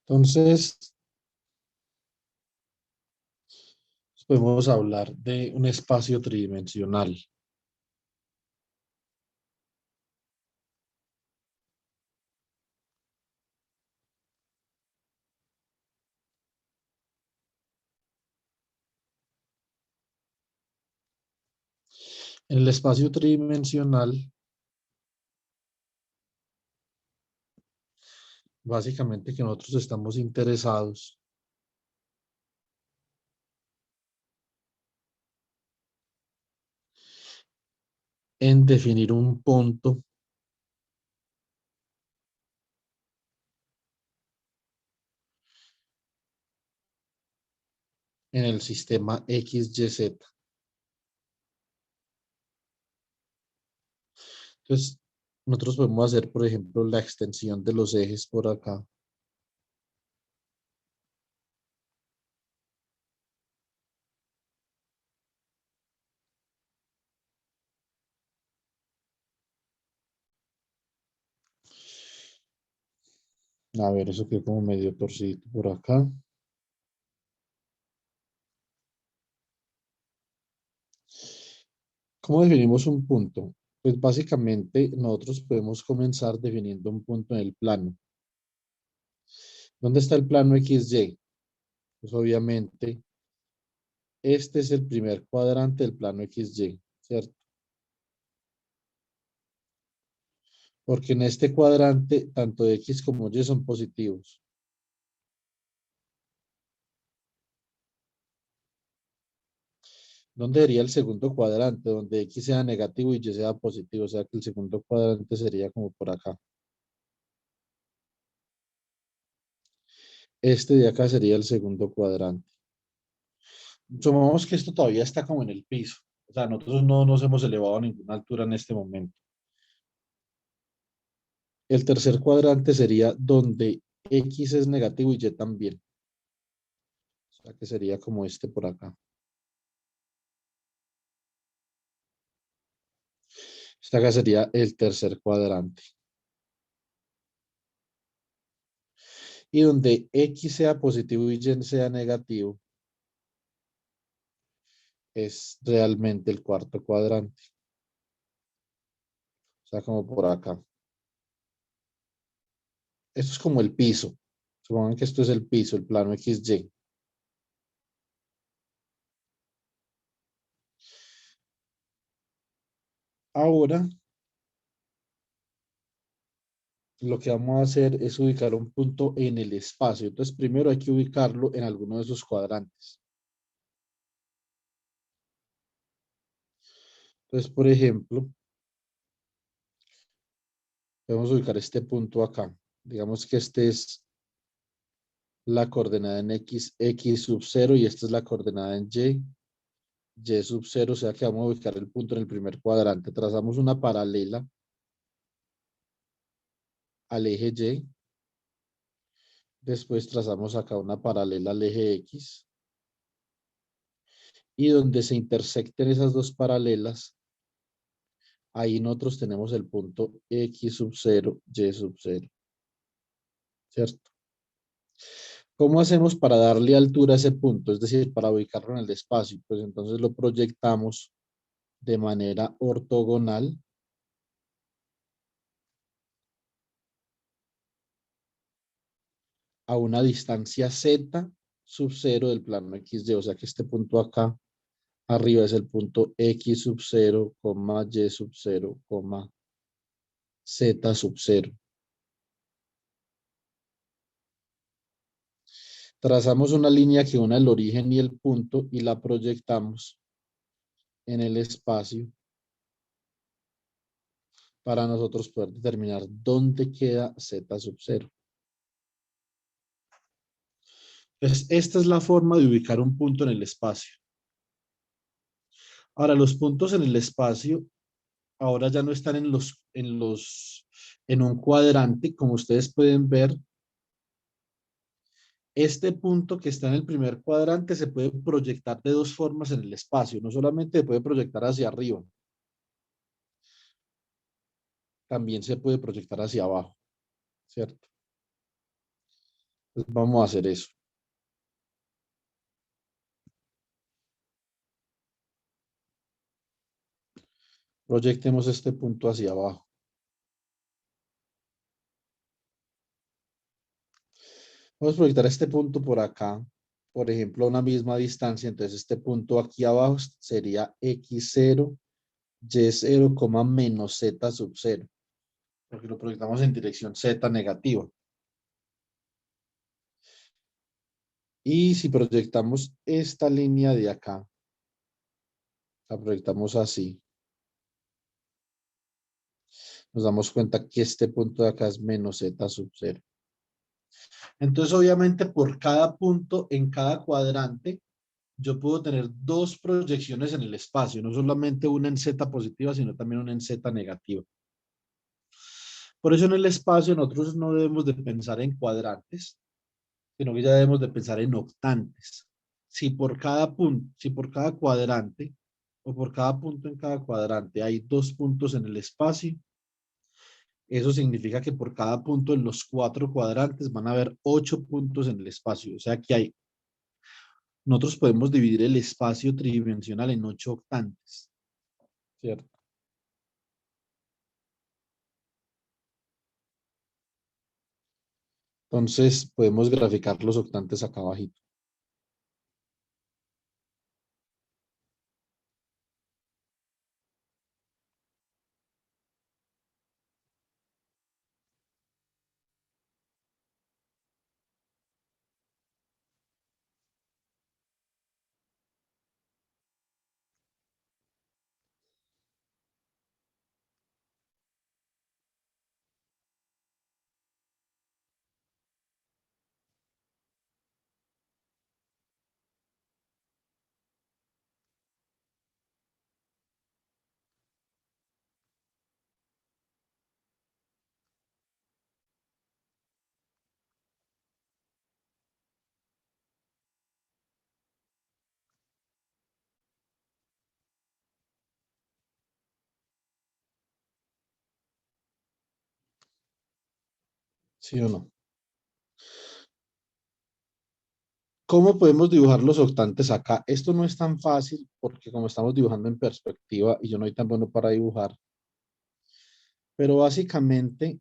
Entonces, podemos hablar de un espacio tridimensional. En el espacio tridimensional, básicamente que nosotros estamos interesados en definir un punto en el sistema XYZ. Entonces, nosotros podemos hacer, por ejemplo, la extensión de los ejes por acá. A ver, eso quedó como medio torcido por acá. ¿Cómo definimos un punto? Pues básicamente nosotros podemos comenzar definiendo un punto en el plano. ¿Dónde está el plano XY? Pues obviamente este es el primer cuadrante del plano XY, ¿cierto? Porque en este cuadrante tanto X como Y son positivos. ¿Dónde sería el segundo cuadrante? Donde X sea negativo y Y sea positivo. O sea que el segundo cuadrante sería como por acá. Este de acá sería el segundo cuadrante. Supongamos que esto todavía está como en el piso. O sea, nosotros no nos hemos elevado a ninguna altura en este momento. El tercer cuadrante sería donde X es negativo y Y también. O sea que sería como este por acá. Este acá sería el tercer cuadrante. Y donde X sea positivo y Y sea negativo, es realmente el cuarto cuadrante. O sea, como por acá. Esto es como el piso. Supongan que esto es el piso, el plano XY. Ahora, lo que vamos a hacer es ubicar un punto en el espacio. Entonces, primero hay que ubicarlo en alguno de esos cuadrantes. Entonces, por ejemplo, podemos ubicar este punto acá. Digamos que este es la coordenada en X sub 0 y esta es la coordenada en Y sub 0, o sea que vamos a ubicar el punto en el primer cuadrante. Trazamos una paralela al eje Y. Después trazamos acá una paralela al eje X. Y donde se intersecten esas dos paralelas, ahí nosotros tenemos el punto X sub 0, Y sub 0. ¿Cierto? ¿Cómo hacemos para darle altura a ese punto? Es decir, para ubicarlo en el espacio. Pues entonces lo proyectamos de manera ortogonal a una distancia z sub 0 del plano XY. O sea que este punto acá arriba es el punto X sub 0, Y sub 0, Z sub 0. Trazamos una línea que une el origen y el punto y la proyectamos en el espacio para nosotros poder determinar dónde queda Z sub 0. Entonces, esta es la forma de ubicar un punto en el espacio. Ahora, los puntos en el espacio ahora ya no están en un cuadrante, como ustedes pueden ver. Este punto que está en el primer cuadrante se puede proyectar de dos formas en el espacio. No solamente se puede proyectar hacia arriba, también se puede proyectar hacia abajo, ¿cierto? Entonces vamos a hacer eso. Proyectemos este punto hacia abajo. Vamos a proyectar este punto por acá, por ejemplo, a una misma distancia. Entonces este punto aquí abajo sería x0, y0, menos z sub 0, porque lo proyectamos en dirección z negativa. Y si proyectamos esta línea de acá, la proyectamos así, nos damos cuenta que este punto de acá es menos z sub 0. Entonces, obviamente, por cada punto en cada cuadrante, yo puedo tener dos proyecciones en el espacio, no solamente una en z positiva, sino también una en z negativa. Por eso en el espacio nosotros no debemos de pensar en cuadrantes, sino que ya debemos de pensar en octantes. Si por cada cuadrante o por cada punto en cada cuadrante hay dos puntos en el espacio, eso significa que por cada punto en los cuatro cuadrantes van a haber 8 puntos en el espacio. O sea que nosotros podemos dividir el espacio tridimensional en 8 octantes, ¿cierto? Entonces podemos graficar los octantes acá abajito. ¿Sí o no? ¿Cómo podemos dibujar los octantes acá? Esto no es tan fácil porque como estamos dibujando en perspectiva y yo no soy tan bueno para dibujar, pero básicamente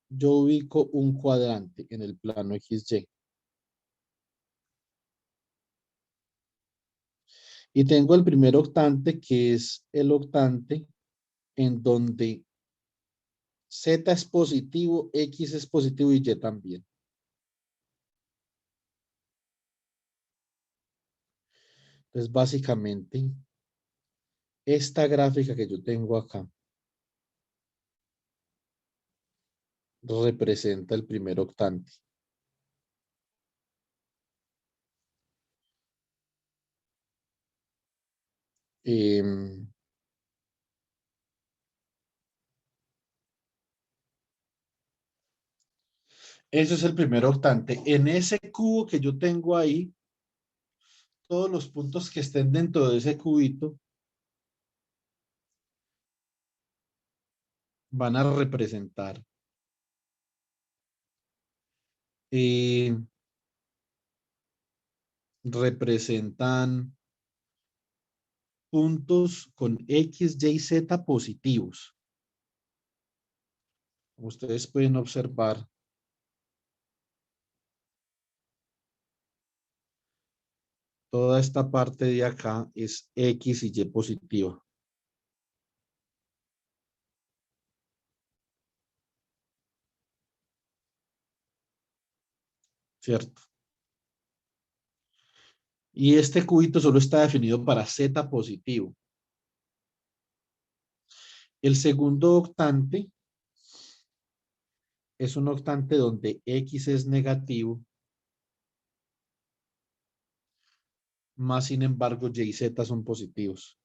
yo ubico un cuadrante en el plano XY y tengo el primer octante que es el octante en donde Z es positivo, X es positivo y Y también. Entonces básicamente esta gráfica que yo tengo acá representa el primer octante. Em, Ese es el primer octante. En ese cubo que yo tengo ahí, todos los puntos que estén dentro de ese cubito van a representar, eh, representan puntos con X, Y, Z positivos. Como ustedes pueden observar, toda esta parte de acá es X y Y positiva, ¿cierto? Y este cubito solo está definido para Z positivo. El segundo octante es un octante donde X es negativo, más sin embargo Y y Z son positivos.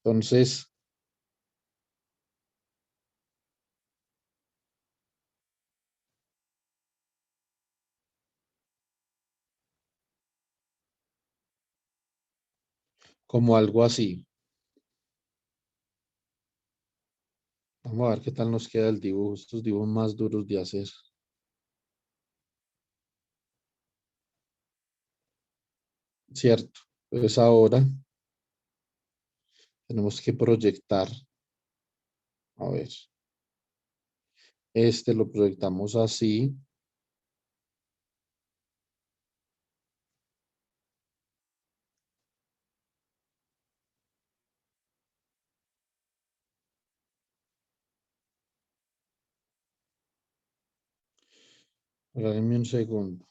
Entonces, como algo así. Vamos a ver qué tal nos queda el dibujo. Estos dibujos más duros de hacer. ¿Cierto? Entonces ahora tenemos que proyectar. A ver, este lo proyectamos así. Regálame un segundo.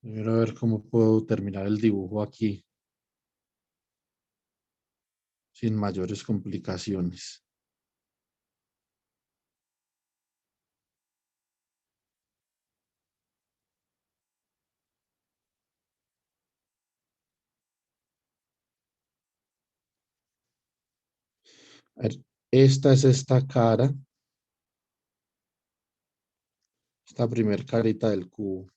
Quiero ver cómo puedo terminar el dibujo aquí sin mayores complicaciones. A ver, esta es esta cara, esta primer carita del cubo.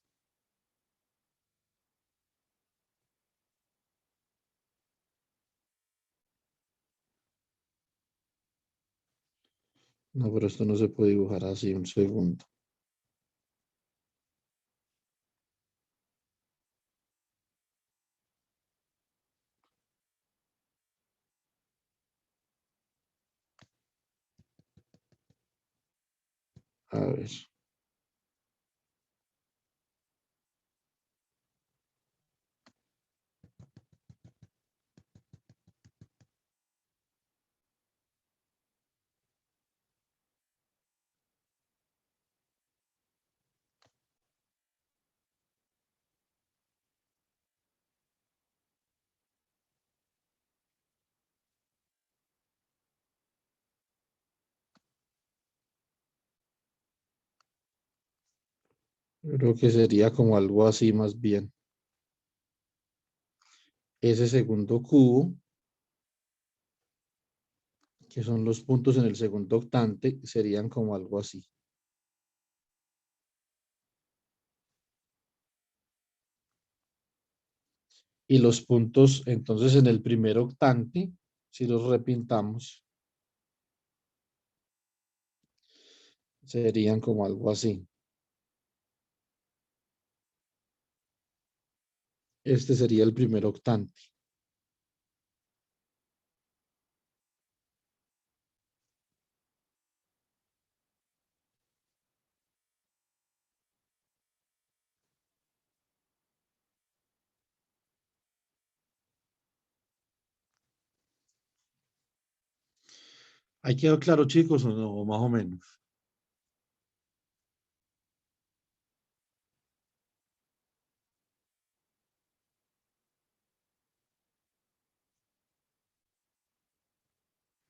No, pero esto no se puede dibujar así, un segundo. A ver, yo creo que sería como algo así más bien. Ese segundo cubo, que son los puntos en el segundo octante, serían como algo así. Y los puntos, entonces, en el primer octante, si los repintamos, serían como algo así. Este sería el primer octante. ¿Ahí quedó claro, chicos, o no? Más o menos.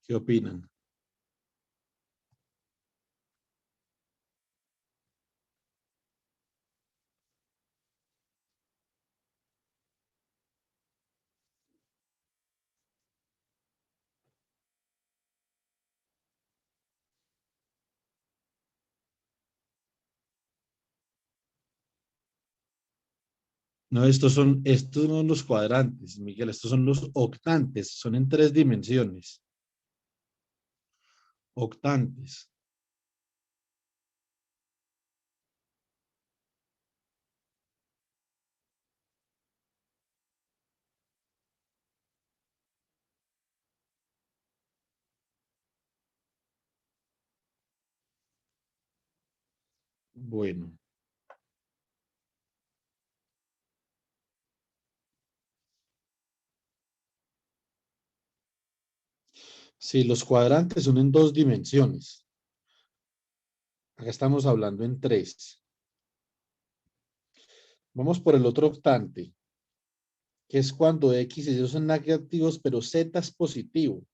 ¿Qué opinan? No, estos no son los cuadrantes, Miguel, estos son los octantes, son en 3 dimensiones. Octantes. Bueno, si los cuadrantes son en 2 dimensiones, acá estamos hablando en 3. Vamos por el otro octante, que es cuando X y Y son negativos, pero Z es positivo.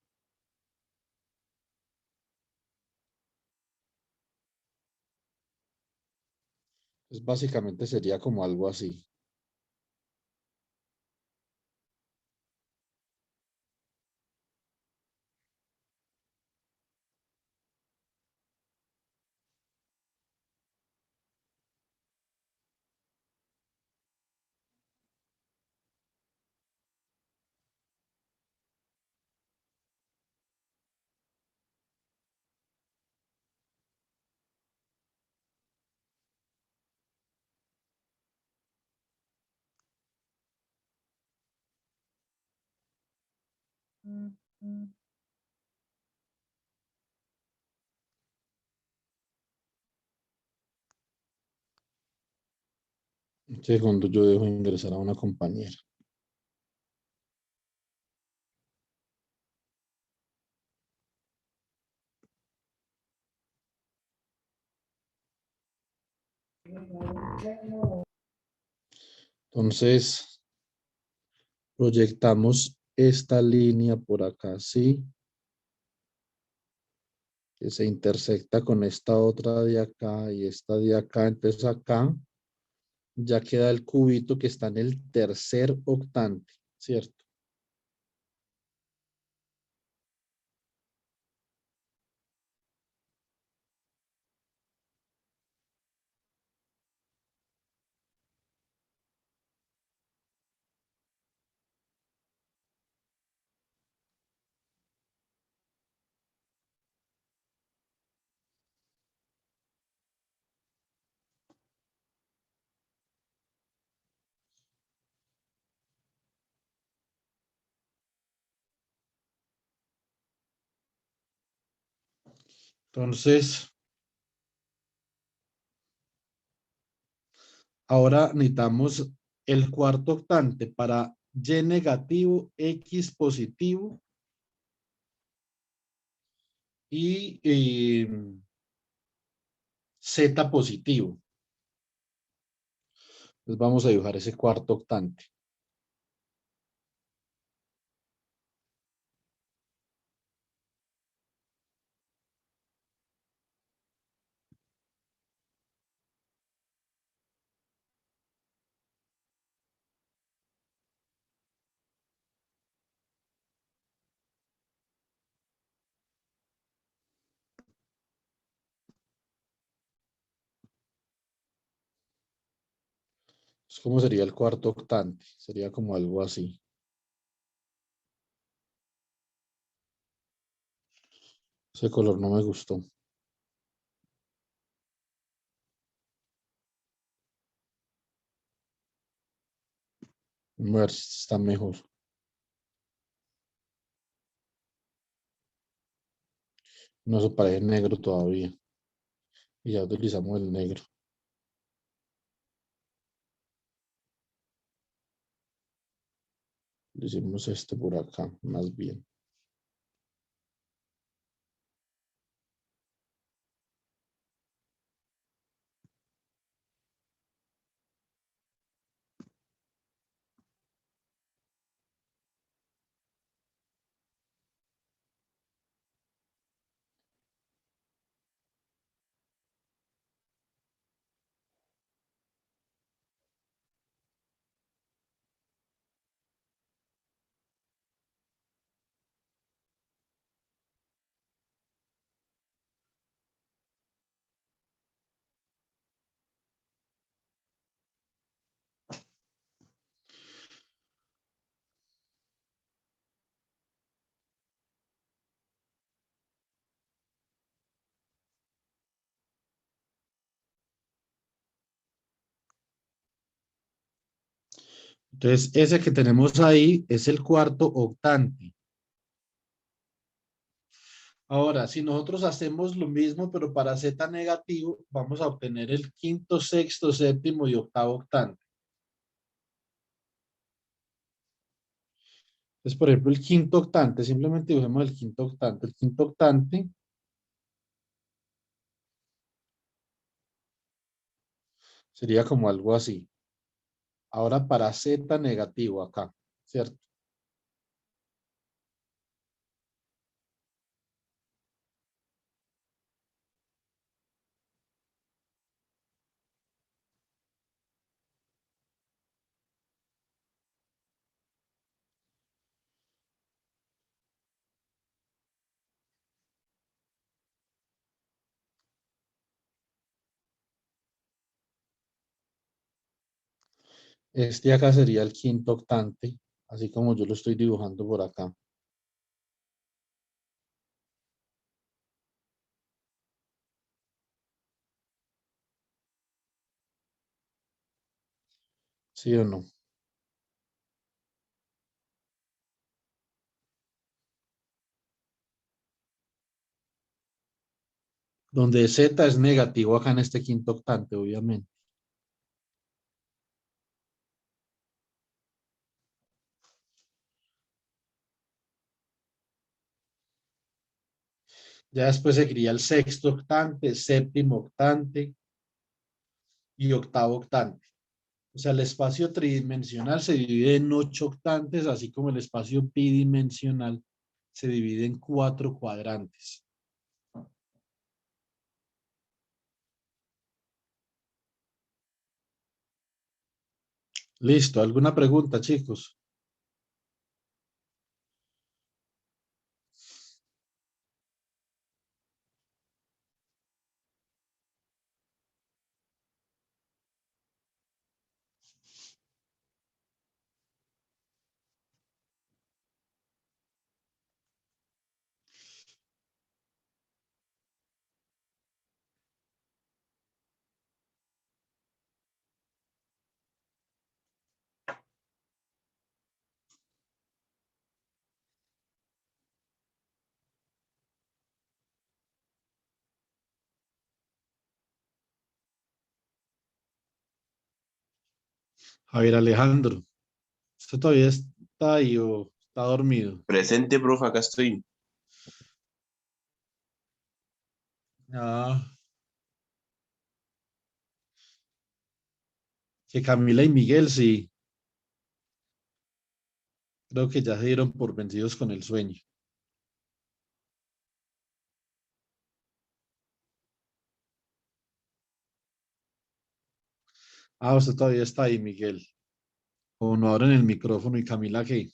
Pues básicamente sería como algo así. Un segundo, yo dejo ingresar a una compañera. Entonces, proyectamos esta línea por acá, ¿sí? Que se intersecta con esta otra de acá y esta de acá. Entonces acá ya queda el cubito que está en el tercer octante, ¿cierto? Entonces, ahora necesitamos el cuarto octante para Y negativo, X positivo y Z positivo. Entonces vamos a dibujar ese cuarto octante. ¿Cómo sería el cuarto octante? Sería como algo así. Ese color no me gustó. A ver si está mejor. No, eso parece negro todavía. Y ya utilizamos el negro. Le hicimos este por acá, más bien. Entonces, ese que tenemos ahí es el cuarto octante. Ahora, si nosotros hacemos lo mismo, pero para Z negativo, vamos a obtener el quinto, sexto, séptimo y octavo octante. Entonces, por ejemplo, el quinto octante, simplemente dibujemos el quinto octante. El quinto octante sería como algo así. Ahora para Z negativo acá, ¿cierto? Este acá sería el quinto octante, así como yo lo estoy dibujando por acá. ¿Sí o no? donde Z es negativo acá en este quinto octante, obviamente. Ya después seguiría el sexto octante, séptimo octante y octavo octante. O sea, el espacio tridimensional se divide en 8 octantes, así como el espacio bidimensional se divide en 4 cuadrantes. Listo, ¿alguna pregunta, chicos? Javier Alejandro, ¿usted todavía está ahí o está dormido? Presente, profe, acá estoy. Ah, que Camila y Miguel sí, creo que ya se dieron por vencidos con el sueño. Ah, usted todavía está ahí, Miguel. O no abren el micrófono y Camila, ¿qué?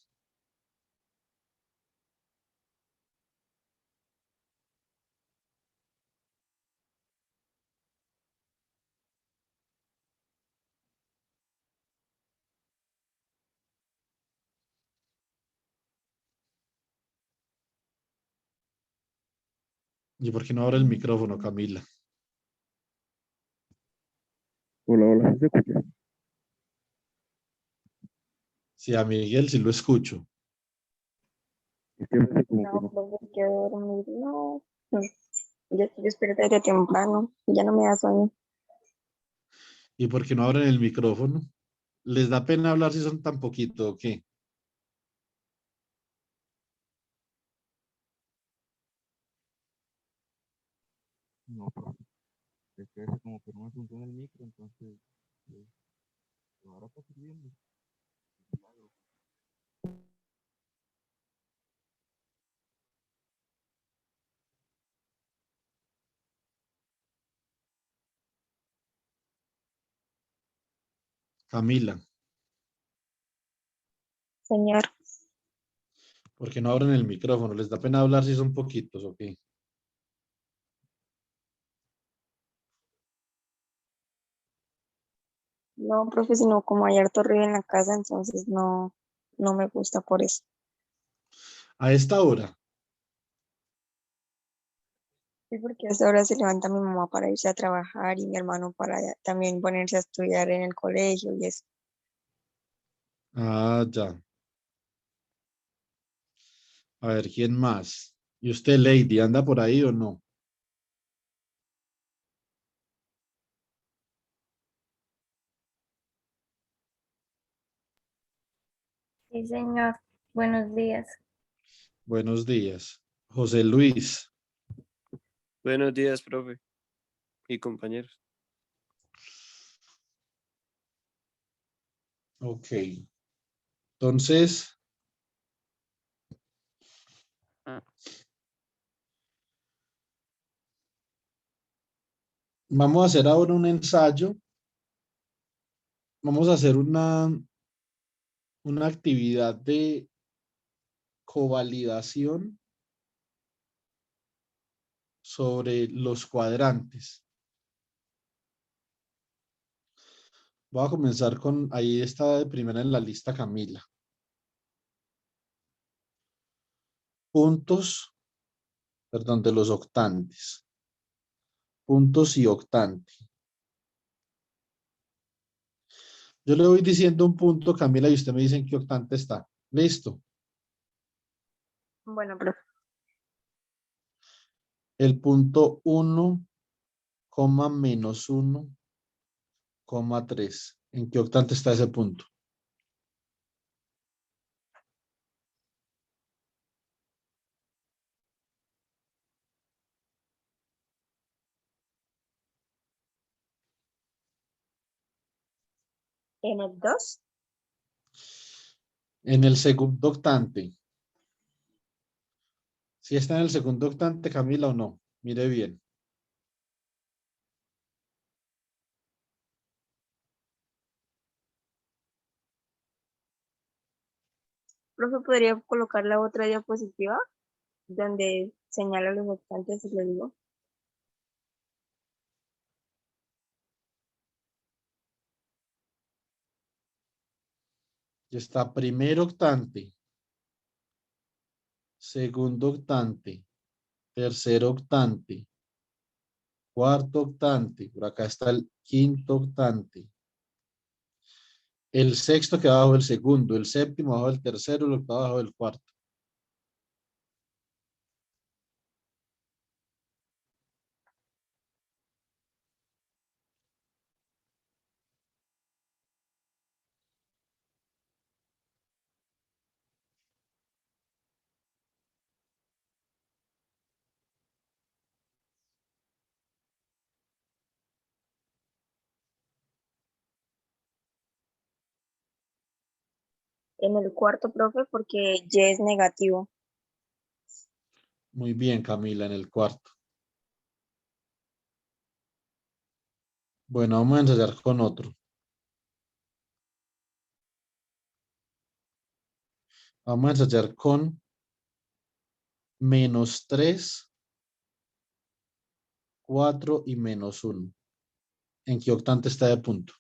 ¿Y por qué no abre el micrófono, Camila? Hola, hola, ¿sí se escucha? Sí, a Miguel sí lo escucho. Es que me hace como que No, no. profe, quiero dormir. No, yo estoy despierta desde temprano. Ya no me da sueño. ¿Y por qué no abren el micrófono? ¿Les da pena hablar si son tan poquito o qué? No, profe. Es que hace como que no me funciona el micro, entonces, pues, ahora está sirviendo. Milagro. Camila, Señor, ¿por qué no abren el micrófono? ¿Les da pena hablar si son poquitos o qué? no, profe, sino como hay harto ruido en la casa, entonces no me gusta por eso. A esta hora. Sí, porque a esa hora se levanta mi mamá para irse a trabajar y mi hermano para también ponerse a estudiar en el colegio y eso. Ah, ya. A ver, ¿quién más? ¿Y usted, Lady, anda por ahí o no? Sí, señor. Buenos días. Buenos días. José Luis. Buenos días, profe y compañeros. Ok. Entonces, vamos a hacer ahora un ensayo. Vamos a hacer una actividad de covalidación sobre los cuadrantes. Voy a comenzar con, ahí está de primera en la lista Camila. Puntos, perdón, de los octantes. Puntos y octante. Yo le voy diciendo un punto, Camila, y usted me dice en qué octante está. ¿Listo? Bueno, profe, El punto 1 coma menos 1, coma 3. ¿En qué octante está ese punto? En el 2. En el segundo octante. ¿Si está en el segundo octante, Camila, o no? Mire bien. Profe, ¿podría colocar la otra diapositiva donde señala los octantes y le digo? Y está primer octante, segundo octante, tercer octante, cuarto octante. Por acá está el quinto octante. El sexto queda abajo del segundo, el séptimo abajo del tercero, el octavo abajo del cuarto. En el cuarto, profe, porque Y es negativo. Muy bien, Camila, en el cuarto. Bueno, vamos a ensayar con otro. Vamos a ensayar con menos 3, 4 y menos 1. ¿En qué octante está de punto?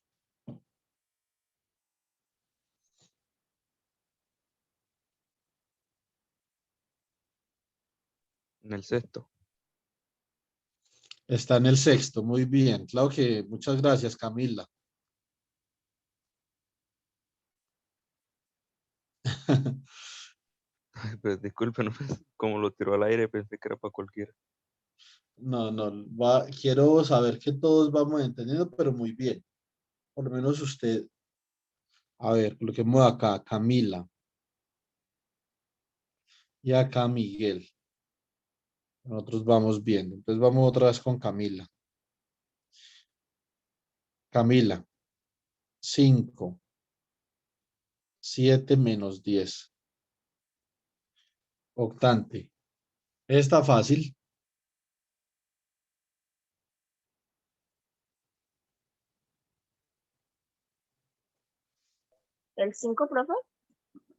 En el sexto. Está en el sexto, muy bien. Claro que muchas gracias, Camila. Ay, pues disculpen, como lo tiró al aire, pensé que era para cualquiera. No, no, quiero saber que todos vamos entendiendo, pero muy bien. Por lo menos usted. A ver, coloquemos acá Camila y acá Miguel. Nosotros vamos viendo. Entonces vamos otra vez con Camila. Camila, 5, 7 menos 10. Octante. Está fácil. ¿El 5, profe?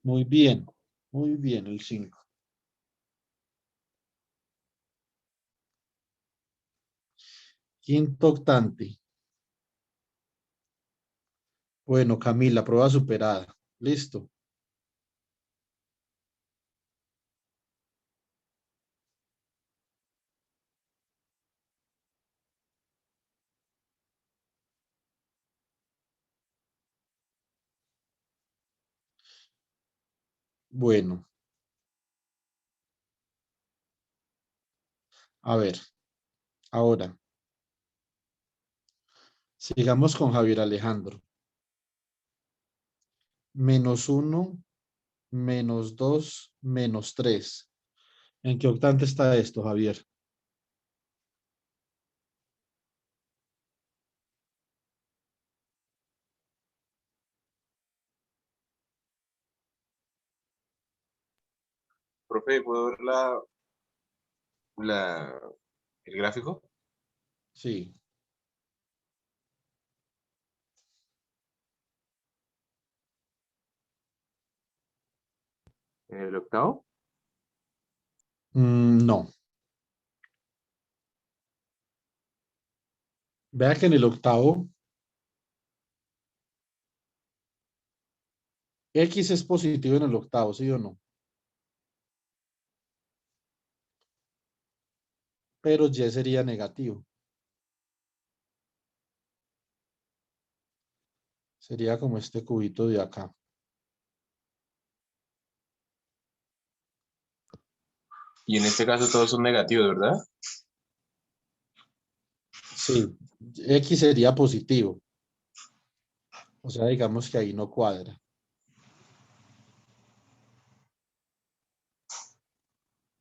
Muy bien el 5. Quinto octante. Bueno, Camila, prueba superada. Listo. Bueno, a ver, ahora, sigamos con Javier Alejandro. Menos 1, menos 2, menos 3. ¿En qué octante está esto, Javier? Profe, ¿puedo ver la, el gráfico? Sí. ¿En el octavo? No. Vea que en el octavo, X es positivo en el octavo, ¿sí o no? Pero Y sería negativo. Sería como este cubito de acá. Y en este caso todos son negativos, ¿verdad? Sí, X sería positivo. O sea, digamos que ahí no cuadra.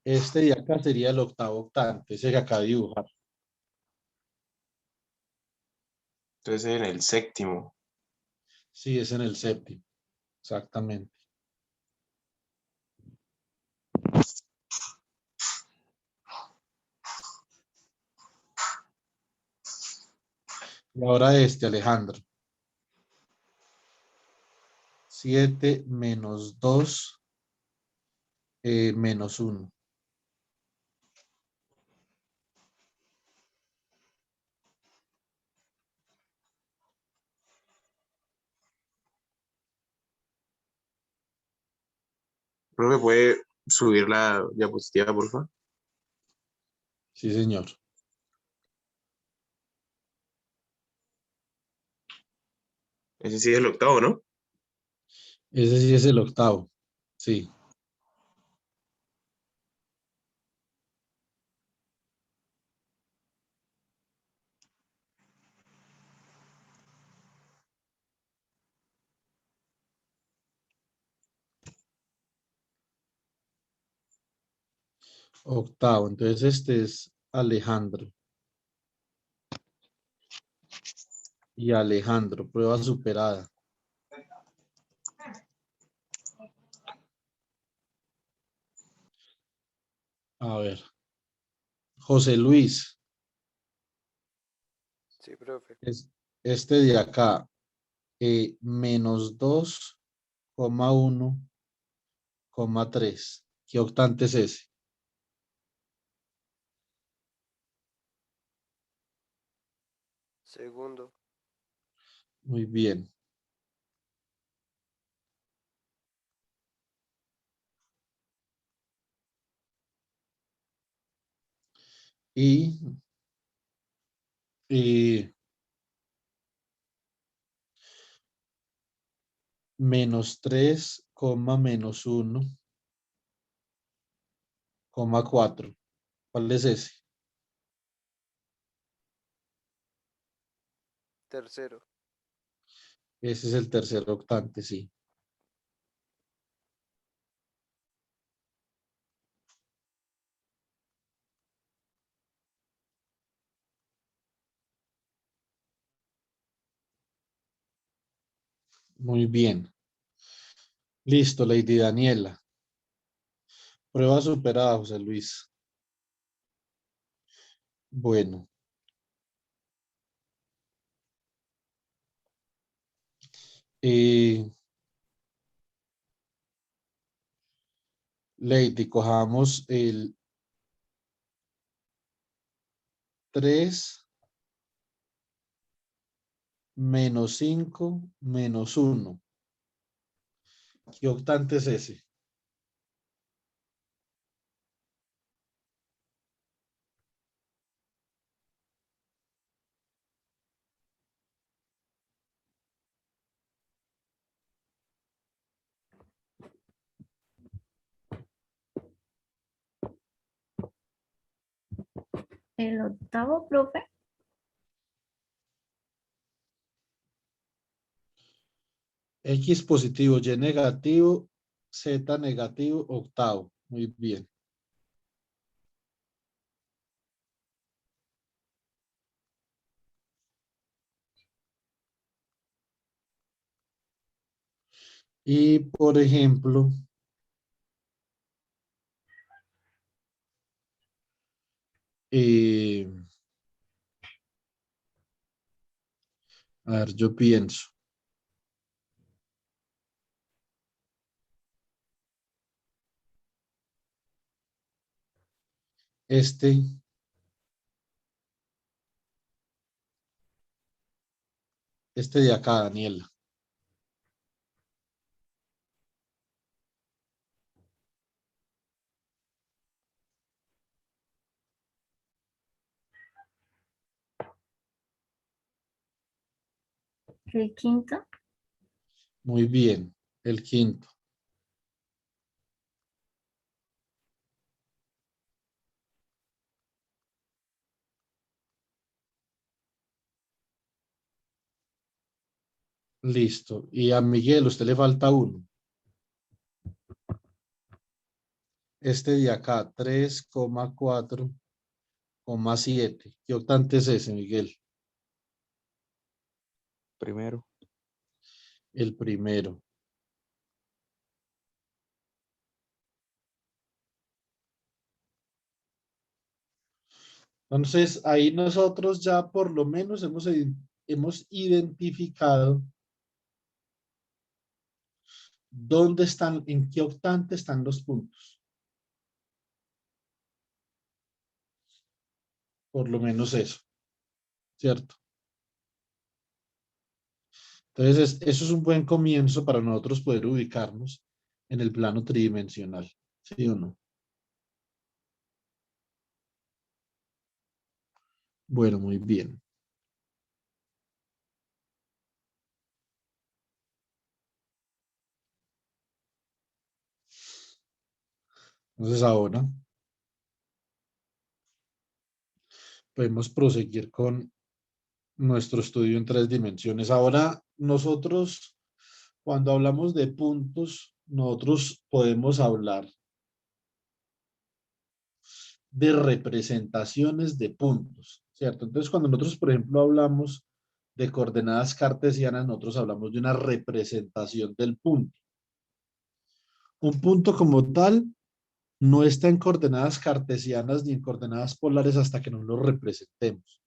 Este de acá sería el octavo octante, ese que acaba de dibujar. Entonces en el séptimo. Sí, es en el séptimo. Exactamente. Y ahora este, Alejandro. 7 menos 2 menos 1. ¿Profe, puede subir la diapositiva, por favor? Sí, señor. Ese sí es el octavo, ¿no? Ese sí es el octavo. Sí. Octavo. Entonces este es Alejandro. Y Alejandro, prueba superada. A ver. José Luis. Sí, profe. Es este de acá. Menos 2,1,3. ¿Qué octante es ese? Segundo. Muy bien. Y, y menos 3,-1,4. ¿Cuál es ese? Tercero. Ese es el tercer octante, sí. Muy bien. Listo, Lady Daniela. Prueba superada, José Luis. Bueno. Lady, cojamos el 3 menos 5 menos 1. ¿Qué octante es ese? El octavo, profe. X positivo, Y negativo, Z negativo, octavo. Muy bien. Y por ejemplo, eh, a ver, yo pienso. Este de acá, Daniela. El quinto. Muy bien. El quinto. Listo. Y a Miguel, usted le falta uno. Este de acá, 3,4,7. ¿Qué octante es ese, Miguel? Primero. El primero. Entonces, ahí nosotros ya por lo menos hemos identificado dónde están, en qué octante están los puntos. Por lo menos eso, ¿cierto? Entonces, eso es un buen comienzo para nosotros poder ubicarnos en el plano tridimensional, ¿sí o no? Bueno, muy bien. Entonces, ahora podemos proseguir con nuestro estudio en 3 dimensiones. Ahora, nosotros, cuando hablamos de puntos, nosotros podemos hablar de representaciones de puntos, ¿cierto? Entonces, cuando nosotros, por ejemplo, hablamos de coordenadas cartesianas, nosotros hablamos de una representación del punto. Un punto como tal no está en coordenadas cartesianas ni en coordenadas polares hasta que no lo representemos.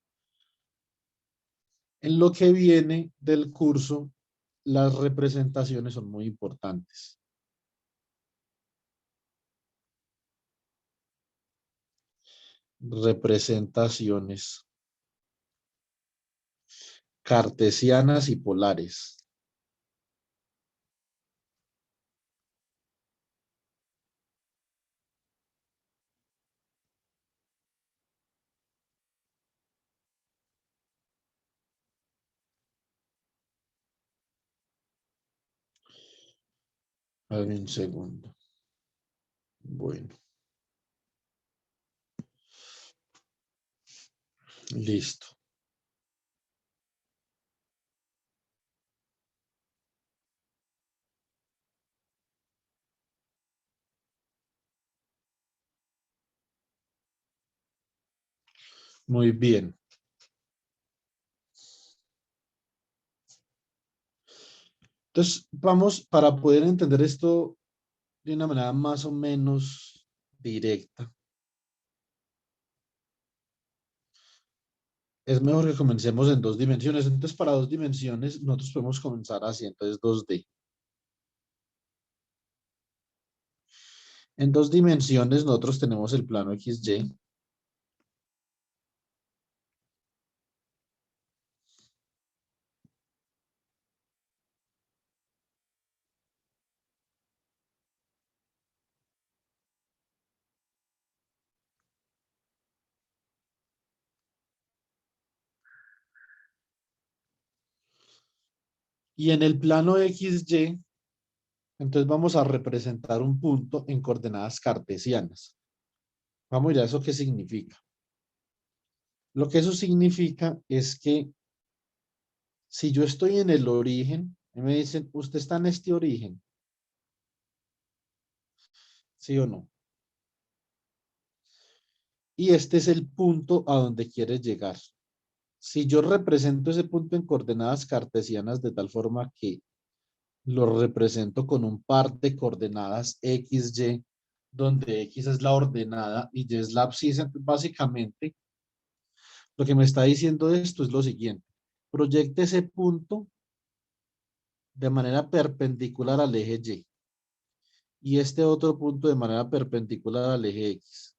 En lo que viene del curso, las representaciones son muy importantes. Representaciones cartesianas y polares. A ver, un segundo. Bueno, listo. Muy bien. Entonces, vamos, para poder entender esto de una manera más o menos directa, es mejor que comencemos en 2 dimensiones. Entonces, para 2 dimensiones, nosotros podemos comenzar así, entonces 2D. En 2 dimensiones, nosotros tenemos el plano XY. Y en el plano XY, entonces vamos a representar un punto en coordenadas cartesianas. Vamos a ver eso qué significa. Lo que eso significa es que si yo estoy en el origen, y me dicen, usted está en este origen, ¿sí o no? Y este es el punto a donde quieres llegar. Si yo represento ese punto en coordenadas cartesianas de tal forma que lo represento con un par de coordenadas X, Y, donde X es la ordenada y Y es la abscisa, básicamente, lo que me está diciendo esto es lo siguiente. Proyecte ese punto de manera perpendicular al eje Y y este otro punto de manera perpendicular al eje X.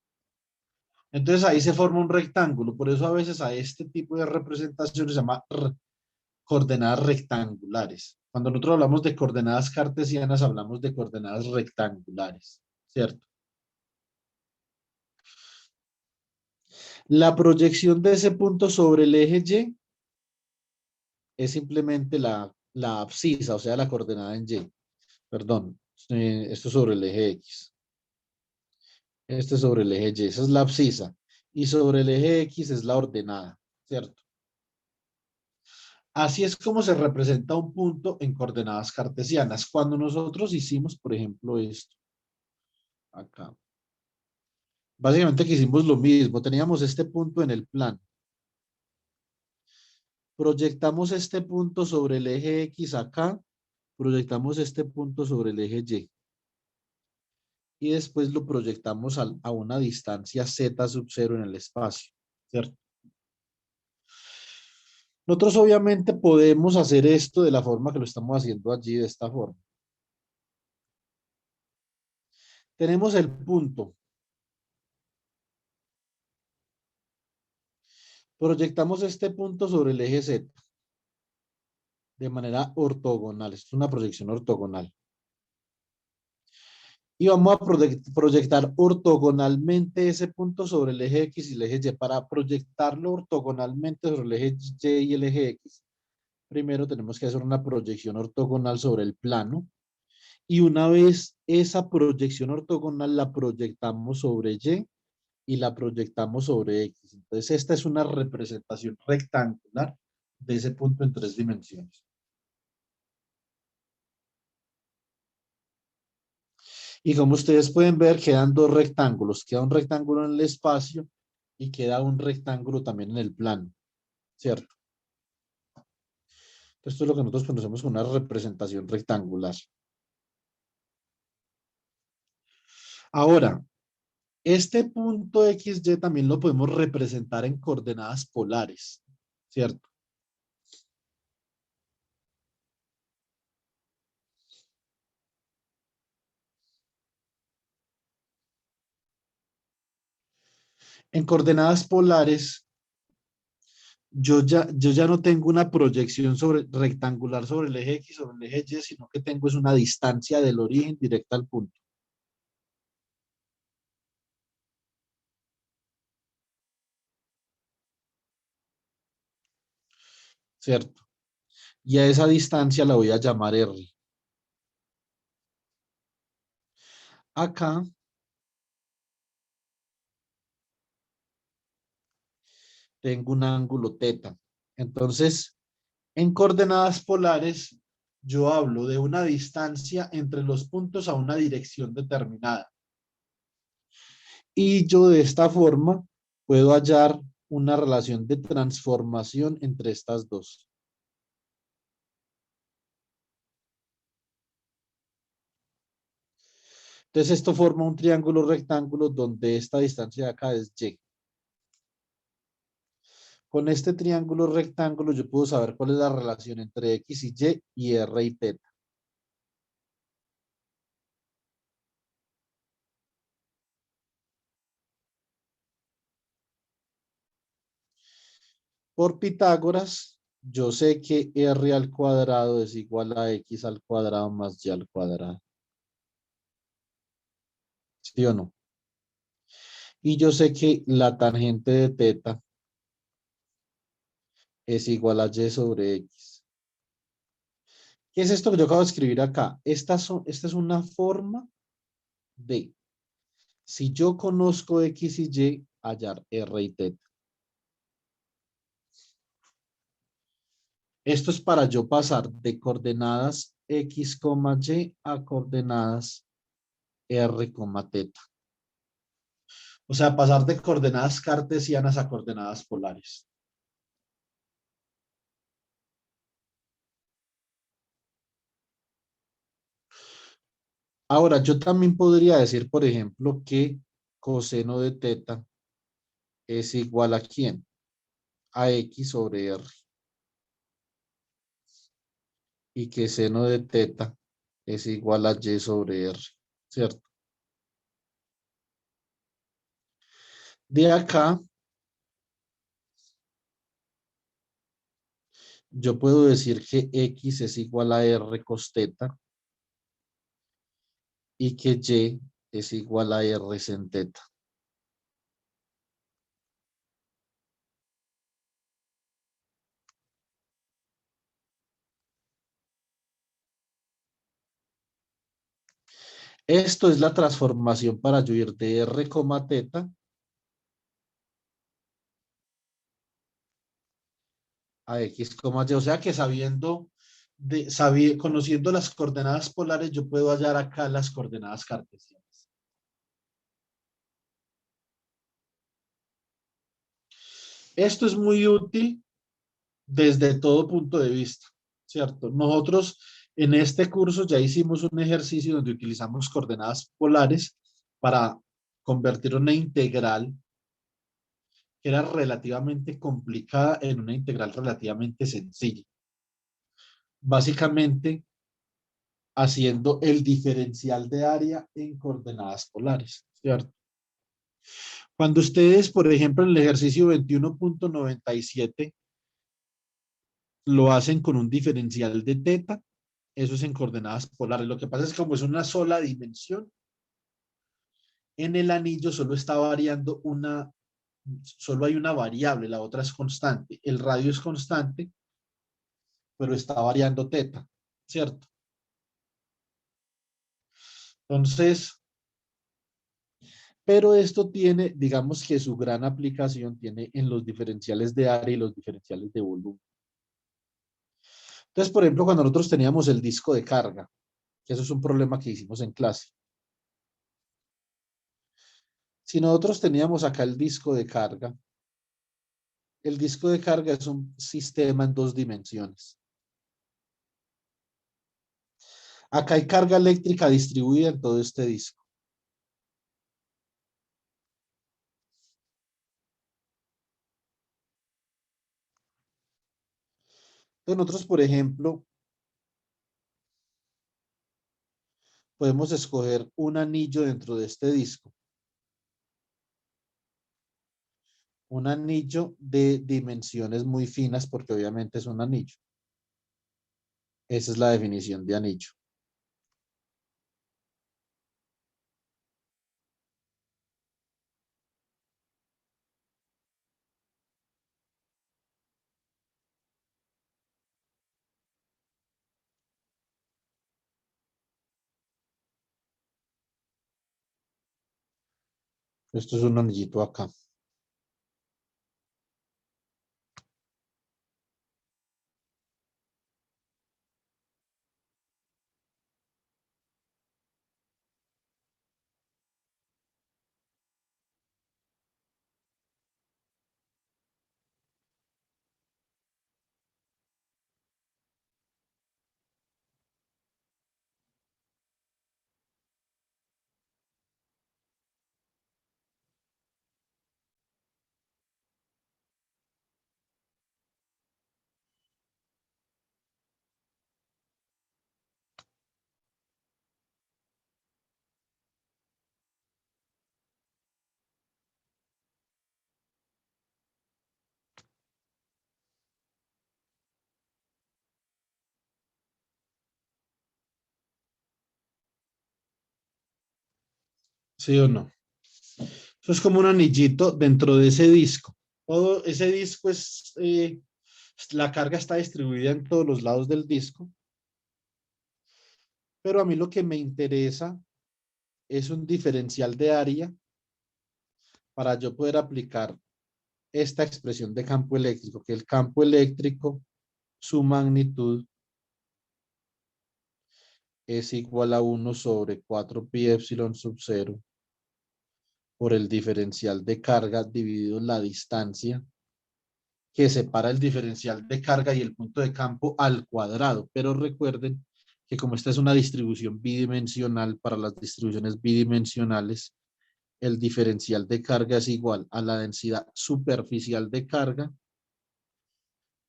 Entonces ahí se forma un rectángulo. Por eso a veces a este tipo de representaciones se llama coordenadas rectangulares. Cuando nosotros hablamos de coordenadas cartesianas, hablamos de coordenadas rectangulares, ¿cierto? La proyección de ese punto sobre el eje Y es simplemente la abscisa, o sea, la coordenada en Y. Perdón, esto sobre el eje X. Este sobre el eje Y, esa es la abscisa. Y sobre el eje X es la ordenada, ¿cierto? Así es como se representa un punto en coordenadas cartesianas. Cuando nosotros hicimos, por ejemplo, esto, acá, básicamente que hicimos lo mismo. Teníamos este punto en el plano. Proyectamos este punto sobre el eje X acá, proyectamos este punto sobre el eje Y. Y después lo proyectamos a una distancia z sub 0 en el espacio, ¿cierto? Nosotros obviamente podemos hacer esto de la forma que lo estamos haciendo allí, de esta forma. Tenemos el punto. Proyectamos este punto sobre el eje Z de manera ortogonal. Esto es una proyección ortogonal. Y vamos a proyectar ortogonalmente ese punto sobre el eje X y el eje Y. Para proyectarlo ortogonalmente sobre el eje Y y el eje X, primero tenemos que hacer una proyección ortogonal sobre el plano. Y una vez esa proyección ortogonal la proyectamos sobre y la proyectamos sobre X. Entonces, esta es una representación rectangular de ese punto en 3 dimensiones. Y como ustedes pueden ver, quedan dos rectángulos. Queda un rectángulo en el espacio y queda un rectángulo también en el plano, ¿cierto? Esto es lo que nosotros conocemos como una representación rectangular. Ahora, este punto XY también lo podemos representar en coordenadas polares, ¿cierto? En coordenadas polares, yo ya no tengo una proyección rectangular sobre el eje X, sobre el eje Y, sino que tengo es una distancia del origen directa al punto. ¿Cierto? Y a esa distancia la voy a llamar R. Acá tengo un ángulo teta. Entonces, en coordenadas polares, yo hablo de una distancia entre los puntos a una dirección determinada. Y yo de esta forma puedo hallar una relación de transformación entre estas dos. Entonces esto forma un triángulo rectángulo donde esta distancia de acá es Y. Con este triángulo rectángulo yo puedo saber cuál es la relación entre X y R y teta. Por Pitágoras, yo sé que R al cuadrado es igual a X al cuadrado más Y al cuadrado. ¿Sí o no? Y yo sé que la tangente de teta es igual a Y sobre X. ¿Qué es esto que yo acabo de escribir acá? Esta es una forma de, si yo conozco X y Y, hallar R y teta. Esto es para yo pasar de coordenadas X, Y a coordenadas R, teta. O sea, pasar de coordenadas cartesianas a coordenadas polares. Ahora, yo también podría decir, por ejemplo, que coseno de teta es igual ¿a quién? A X sobre R. Y que seno de teta es igual a Y sobre R, ¿cierto? De acá, yo puedo decir que X es igual a R cos teta y que Y es igual a R sin teta. Esto es la transformación para yo ir de R, teta a X, Y. O sea que conociendo las coordenadas polares, yo puedo hallar acá las coordenadas cartesianas. Esto es muy útil desde todo punto de vista, ¿cierto? Nosotros en este curso ya hicimos un ejercicio donde utilizamos coordenadas polares para convertir una integral que era relativamente complicada en una integral relativamente sencilla. Básicamente haciendo el diferencial de área en coordenadas polares, ¿cierto? Cuando ustedes, por ejemplo, en el ejercicio 21.97 lo hacen con un diferencial de teta, eso es en coordenadas polares. Lo que pasa es que como es una sola dimensión, en el anillo solo está variando solo hay una variable, la otra es constante. El radio es constante, pero está variando teta, ¿cierto? Entonces, pero esto tiene, digamos que su gran aplicación tiene en los diferenciales de área y los diferenciales de volumen. Entonces, por ejemplo, cuando nosotros teníamos el disco de carga, que eso es un problema que hicimos en clase. Si nosotros teníamos acá el disco de carga es un sistema en 2 dimensiones. Acá hay carga eléctrica distribuida en todo este disco. Entonces nosotros, por ejemplo, podemos escoger un anillo dentro de este disco. Un anillo de dimensiones muy finas porque obviamente es un anillo. Esa es la definición de anillo. Esto es un anillito acá. ¿Sí o no? Eso es como un anillito dentro de ese disco. Todo ese disco la carga está distribuida en todos los lados del disco. Pero a mí lo que me interesa es un diferencial de área para yo poder aplicar esta expresión de campo eléctrico, que el campo eléctrico, su magnitud es igual a 1 sobre 4 pi epsilon sub 0 por el diferencial de carga dividido la distancia que separa el diferencial de carga y el punto de campo al cuadrado. Pero recuerden que como esta es una distribución bidimensional, para las distribuciones bidimensionales, el diferencial de carga es igual a la densidad superficial de carga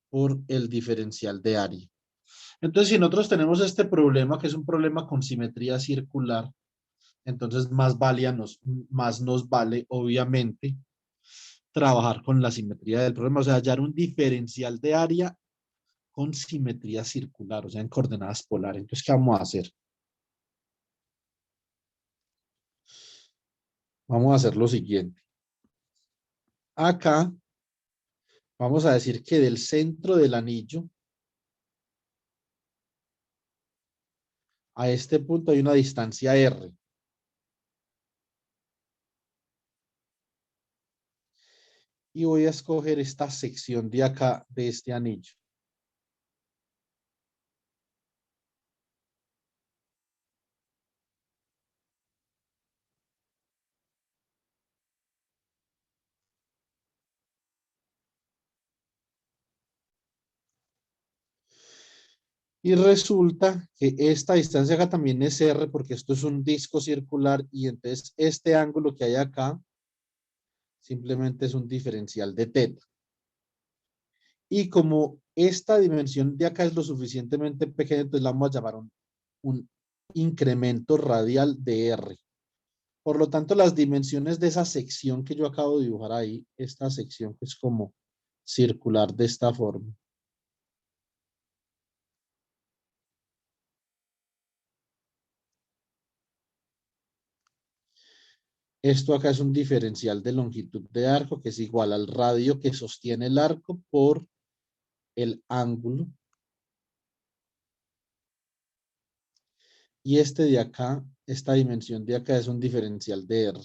por el diferencial de área. Entonces, si nosotros tenemos este problema, que es un problema con simetría circular, entonces más nos vale, obviamente, trabajar con la simetría del problema, o sea, hallar un diferencial de área con simetría circular, o sea, en coordenadas polares. Entonces, ¿qué vamos a hacer? Vamos a hacer lo siguiente. Acá, vamos a decir que del centro del anillo a este punto hay una distancia R. y voy a escoger esta sección de acá, de este anillo. Y resulta que esta distancia acá también es R porque esto es un disco circular y entonces este ángulo que hay acá simplemente es un diferencial de teta. Y como esta dimensión de acá es lo suficientemente pequeña, entonces la vamos a llamar un incremento radial de R. Por lo tanto, las dimensiones de esa sección que yo acabo de dibujar ahí, esta sección que es como circular de esta forma. Esto acá es un diferencial de longitud de arco que es igual al radio que sostiene el arco por el ángulo. Y este de acá, esta dimensión de acá es un diferencial de R.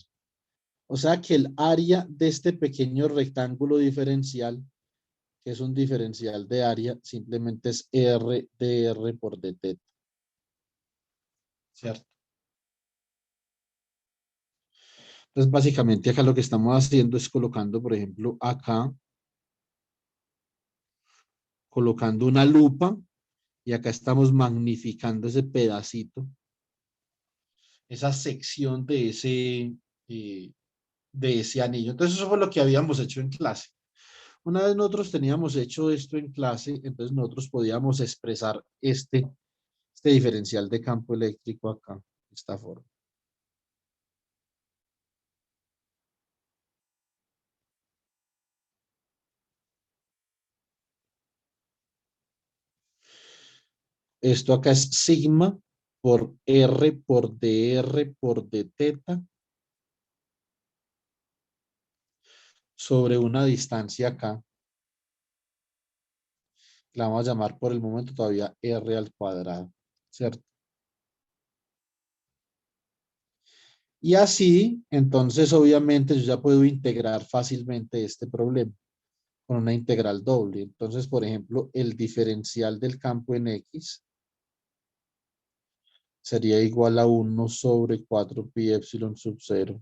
O sea que el área de este pequeño rectángulo diferencial, que es un diferencial de área, simplemente es R de R por d teta. ¿Cierto? Entonces, básicamente acá lo que estamos haciendo es colocando, por ejemplo, acá, colocando una lupa y acá estamos magnificando ese pedacito, esa sección de ese anillo. Entonces, eso fue lo que habíamos hecho en clase. Una vez nosotros teníamos hecho esto en clase, entonces nosotros podíamos expresar este diferencial de campo eléctrico acá, de esta forma. Esto acá es sigma por R por dr por d teta sobre una distancia acá. La vamos a llamar por el momento todavía R al cuadrado, ¿cierto? Y así, entonces, obviamente, yo ya puedo integrar fácilmente este problema con una integral doble. Entonces, por ejemplo, el diferencial del campo en X sería igual a 1 sobre 4 pi epsilon sub 0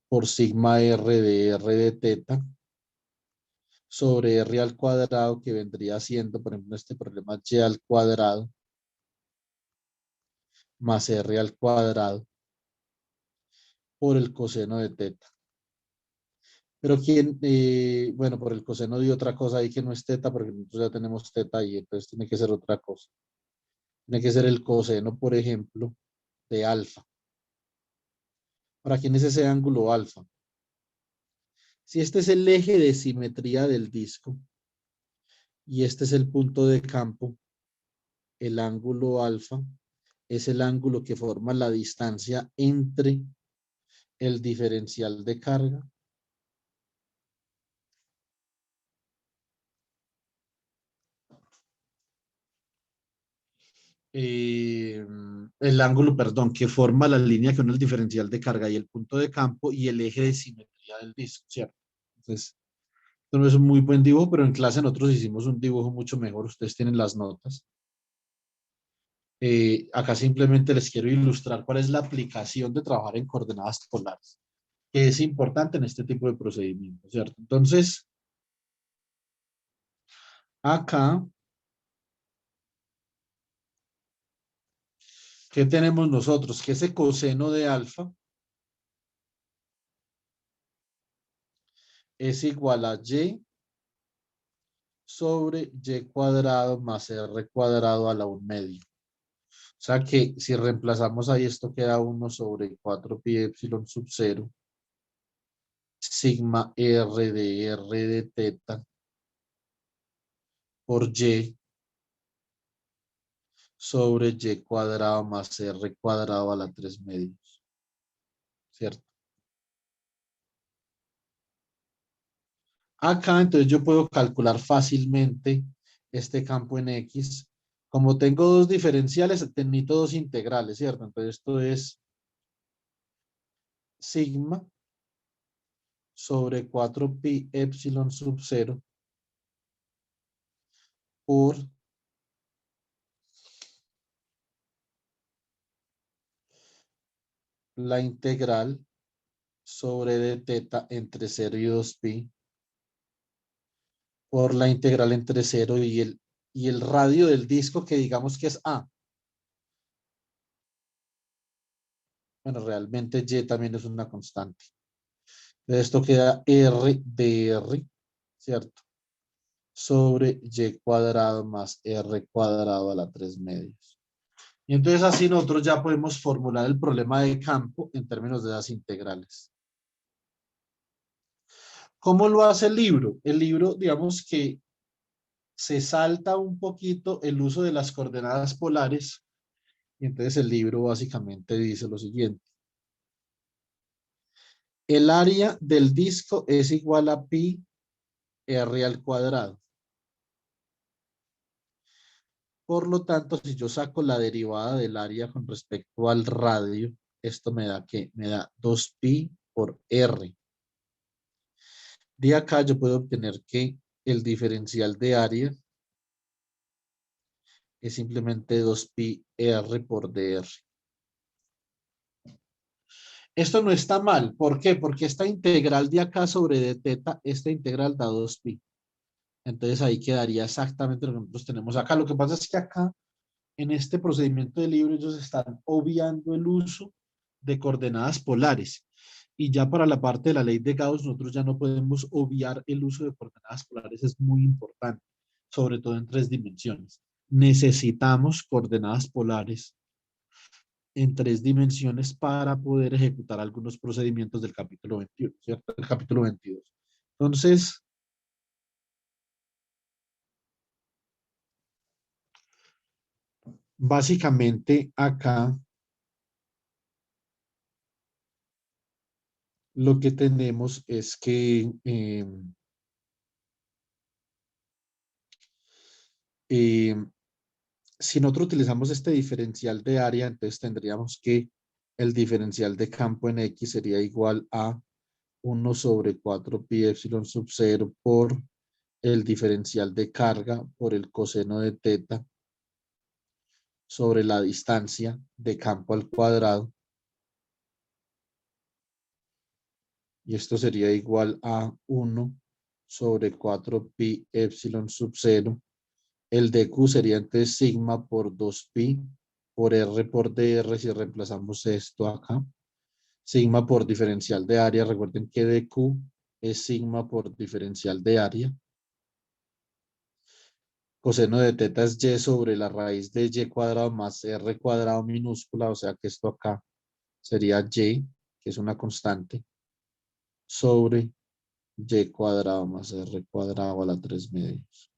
por sigma R de teta sobre R al cuadrado, que vendría siendo, por ejemplo, este problema Y al cuadrado más R al cuadrado por el coseno de teta. Pero quién, bueno, por el coseno de otra cosa ahí que no es teta, porque nosotros ya tenemos teta ahí, entonces tiene que ser otra cosa. Tiene que ser el coseno, por ejemplo, de alfa. ¿Para quién es ese ángulo alfa? Si este es el eje de simetría del disco y este es el punto de campo, el ángulo alfa es el ángulo que forma la distancia entre el diferencial de carga el ángulo, perdón, que forma la línea que une el diferencial de carga y el punto de campo y el eje de simetría del disco, ¿cierto? Entonces, esto no es un muy buen dibujo, pero en clase nosotros hicimos un dibujo mucho mejor. Ustedes tienen las notas. Acá simplemente les quiero ilustrar cuál es la aplicación de trabajar en coordenadas polares, que es importante en este tipo de procedimientos, ¿cierto? Entonces, acá, ¿qué tenemos nosotros? Que ese coseno de alfa es igual a y sobre y cuadrado más r cuadrado a la 1/2. O sea que si reemplazamos ahí, esto queda 1 sobre 4 pi epsilon sub 0, sigma r de teta por y sobre y cuadrado más r cuadrado a la 3/2, ¿cierto? Acá entonces yo puedo calcular fácilmente este campo en X. Como tengo dos diferenciales, necesito dos integrales, ¿cierto? Entonces esto es sigma sobre 4pi epsilon sub 0 por la integral sobre d teta entre 0 y 2pi por la integral entre 0 y el radio del disco, que digamos que es A. Bueno, realmente Y también es una constante. Esto queda R de R, ¿cierto? Sobre Y cuadrado más R cuadrado a la 3 medios. Y entonces así nosotros ya podemos formular el problema de campo en términos de las integrales. ¿Cómo lo hace el libro? El libro, digamos que se salta un poquito el uso de las coordenadas polares. Y entonces el libro básicamente dice lo siguiente. El área del disco es igual a pi r al cuadrado. Por lo tanto, si yo saco la derivada del área con respecto al radio, esto me da ¿qué? Me da 2pi por r. De acá yo puedo obtener que el diferencial de área es simplemente 2pi r por dr. Esto no está mal. ¿Por qué? Porque esta integral de acá sobre d teta, esta integral da 2pi. Entonces ahí quedaría exactamente lo que nosotros tenemos acá. Lo que pasa es que acá, en este procedimiento de libro, ellos están obviando el uso de coordenadas polares. Y ya para la parte de la ley de Gauss, nosotros ya no podemos obviar el uso de coordenadas polares. Es muy importante, sobre todo en 3 dimensiones. Necesitamos coordenadas polares en 3 dimensiones para poder ejecutar algunos procedimientos del capítulo 21, ¿cierto? El capítulo 22. Entonces, básicamente acá lo que tenemos es que si nosotros utilizamos este diferencial de área, entonces tendríamos que el diferencial de campo en X sería igual a 1 sobre 4 pi epsilon sub 0 por el diferencial de carga por el coseno de teta sobre la distancia de campo al cuadrado. Y esto sería igual a 1 sobre 4 pi epsilon sub 0. El de Q sería entonces sigma por 2pi por R por dr si reemplazamos esto acá. Sigma por diferencial de área. Recuerden que dq es sigma por diferencial de área. Coseno de teta es y sobre la raíz de y cuadrado más r cuadrado minúscula. O sea que esto acá sería y, que es una constante, sobre y cuadrado más r cuadrado a la 3 medios.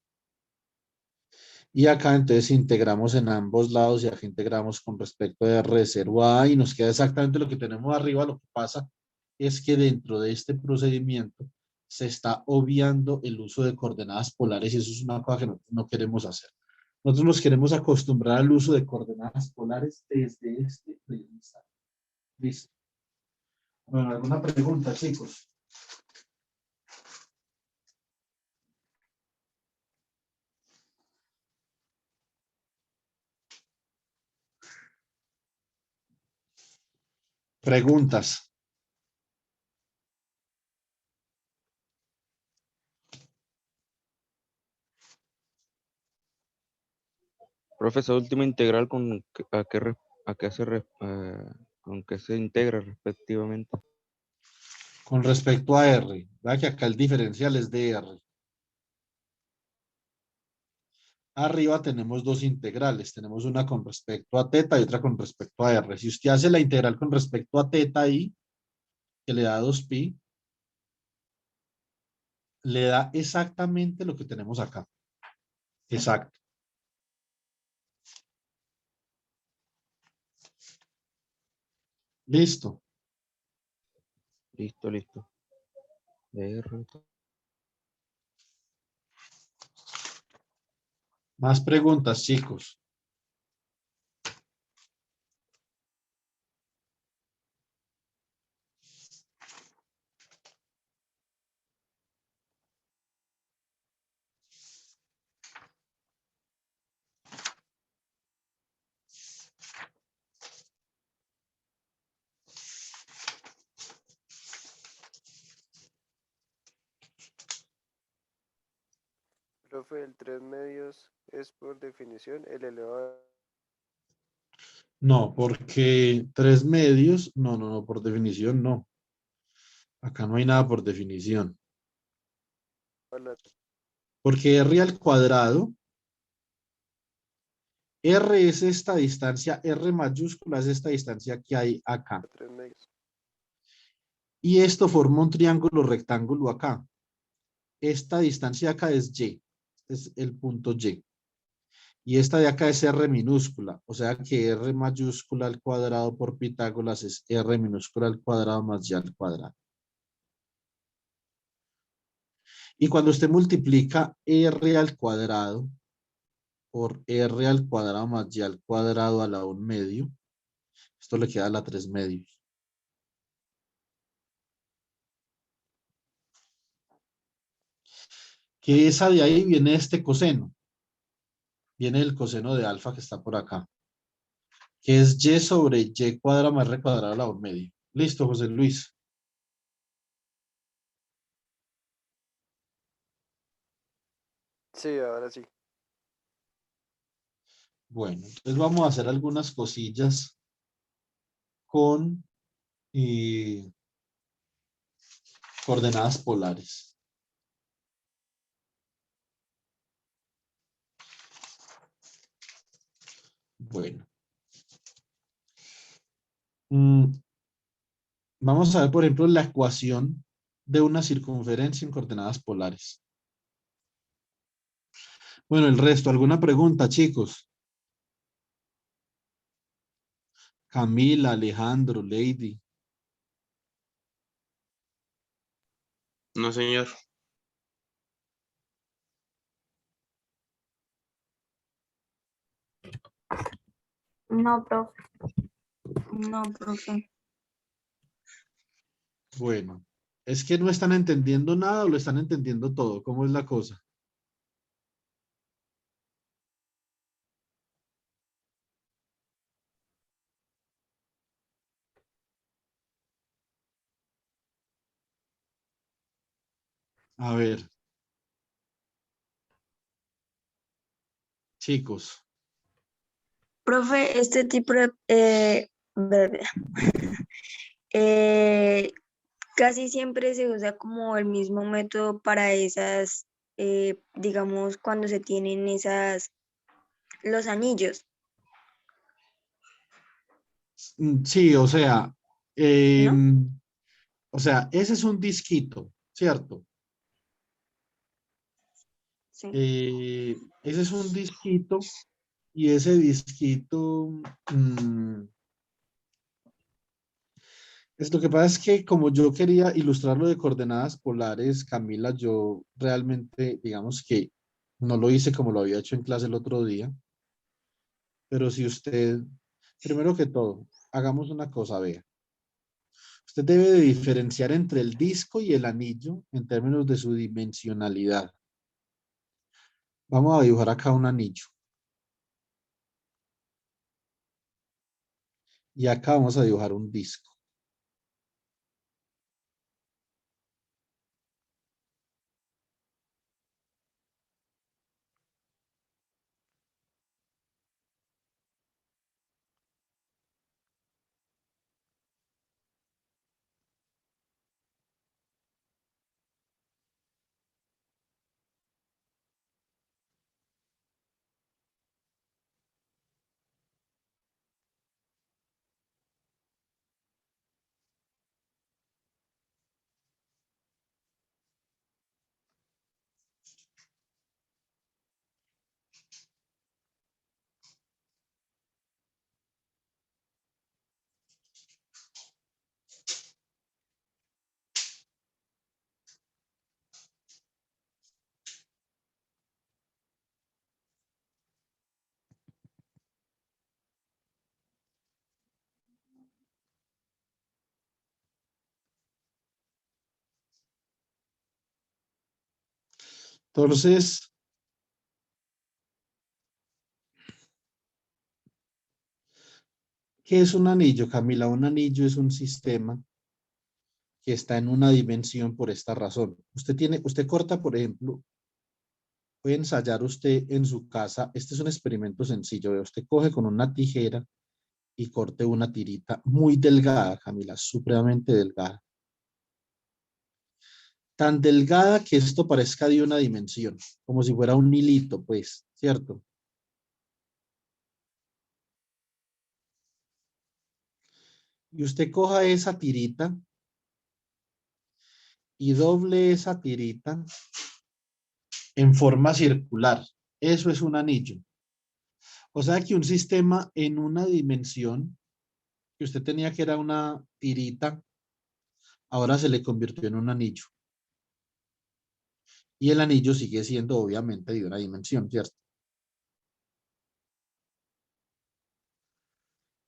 Y acá entonces integramos en ambos lados y acá integramos con respecto a r de 0 a y nos queda exactamente lo que tenemos arriba. Lo que pasa es que dentro de este procedimiento se está obviando el uso de coordenadas polares y eso es una cosa que nosotros no queremos hacer. Nosotros nos queremos acostumbrar al uso de coordenadas polares desde este punto. Listo. Bueno, ¿alguna pregunta, chicos? Preguntas. Profe, esa última integral con qué se integra respectivamente. Con respecto a R, ¿verdad? Que acá el diferencial es de R. Arriba tenemos dos integrales. Tenemos una con respecto a teta y otra con respecto a R. Si usted hace la integral con respecto a teta ahí, que le da 2pi, le da exactamente lo que tenemos acá. Exacto. Listo. Listo, listo. DR. Más preguntas, chicos. Profe, el 3 medios es por definición el elevado. No, porque 3 medios, no, por definición no. Acá no hay nada por definición. A la Porque R al cuadrado, R es esta distancia, R mayúscula es esta distancia que hay acá. 3 medios. Y esto forma un triángulo rectángulo acá. Esta distancia acá es Y, es el punto Y. Y esta de acá es R minúscula, o sea que R mayúscula al cuadrado por Pitágoras es R minúscula al cuadrado más Y al cuadrado. Y cuando usted multiplica R al cuadrado por R al cuadrado más Y al cuadrado a la 1 medio, esto le queda a la 3 medios. Que esa de ahí viene este coseno. Viene el coseno de alfa que está por acá. Que es Y sobre Y cuadrado más R cuadrado a la 1 medio. Listo, José Luis. Sí, ahora sí. Bueno, entonces vamos a hacer algunas cosillas con coordenadas polares. Bueno. Vamos a ver, por ejemplo, la ecuación de una circunferencia en coordenadas polares. Bueno, el resto, ¿alguna pregunta, chicos? Camila, Alejandro, Lady. No, señor. No, profe. No, profe. Bueno, ¿es que no están entendiendo nada o lo están entendiendo todo? ¿Cómo es la cosa? A ver. Chicos. Profe, este tipo de... eh, casi siempre se usa como el mismo método para esas, digamos, cuando se tienen los anillos, Sí, ¿no? o sea, ese es un disquito, ¿cierto? Sí. Ese es un disquito y ese disquito, es lo que pasa es que como yo quería ilustrarlo de coordenadas polares, Camila, yo realmente, digamos que no lo hice como lo había hecho en clase el otro día, pero si usted, primero que todo, hagamos una cosa, vea. Usted debe de diferenciar entre el disco y el anillo en términos de su dimensionalidad. Vamos a dibujar acá un anillo. Y acá vamos a dibujar un disco. Entonces, ¿qué es un anillo, Camila? Un anillo es un sistema que está en una dimensión por esta razón. Usted corta, por ejemplo, puede ensayar usted en su casa. Este es un experimento sencillo. Vea, usted coge con una tijera y corte una tirita muy delgada, Camila, supremamente delgada. Tan delgada que esto parezca de una dimensión, como si fuera un hilito, pues, ¿cierto? Y usted coja esa tirita y doble esa tirita en forma circular. Eso es un anillo. O sea que un sistema en una dimensión que usted tenía que era una tirita, ahora se le convirtió en un anillo. Y el anillo sigue siendo obviamente de una dimensión, ¿cierto?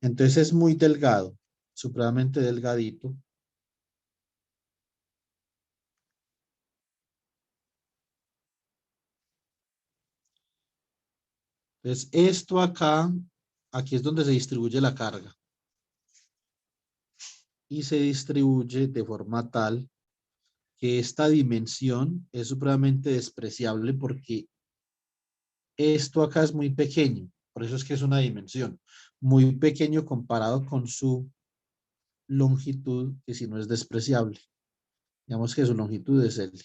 Entonces es muy delgado, supremamente delgadito. Entonces esto acá, aquí es donde se distribuye la carga. Y se distribuye de forma tal que esta dimensión es supremamente despreciable porque esto acá es muy pequeño. Por eso es que es una dimensión muy pequeño comparado con su longitud, que si no es despreciable. Digamos que su longitud es L.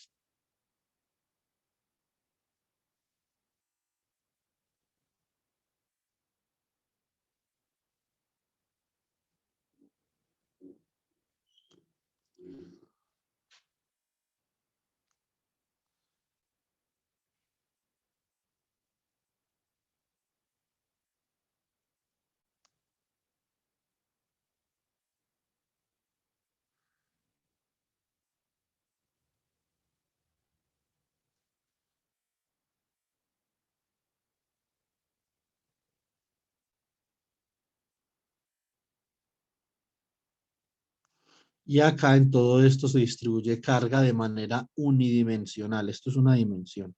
Y acá en todo esto se distribuye carga de manera unidimensional. Esto es una dimensión.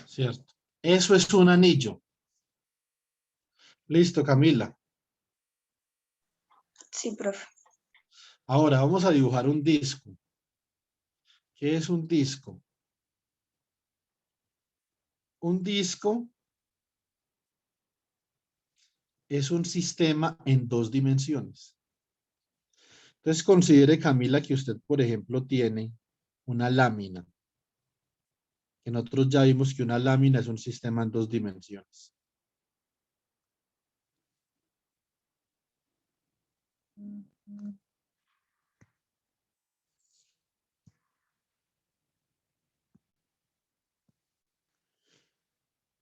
¿Cierto? Eso es un anillo. Listo, Camila. Sí, profe. Ahora vamos a dibujar un disco. ¿Qué es un disco? Un disco es un sistema en dos dimensiones. Entonces considere, Camila, que usted, por ejemplo, tiene una lámina. Que nosotros ya vimos que una lámina es un sistema en dos dimensiones.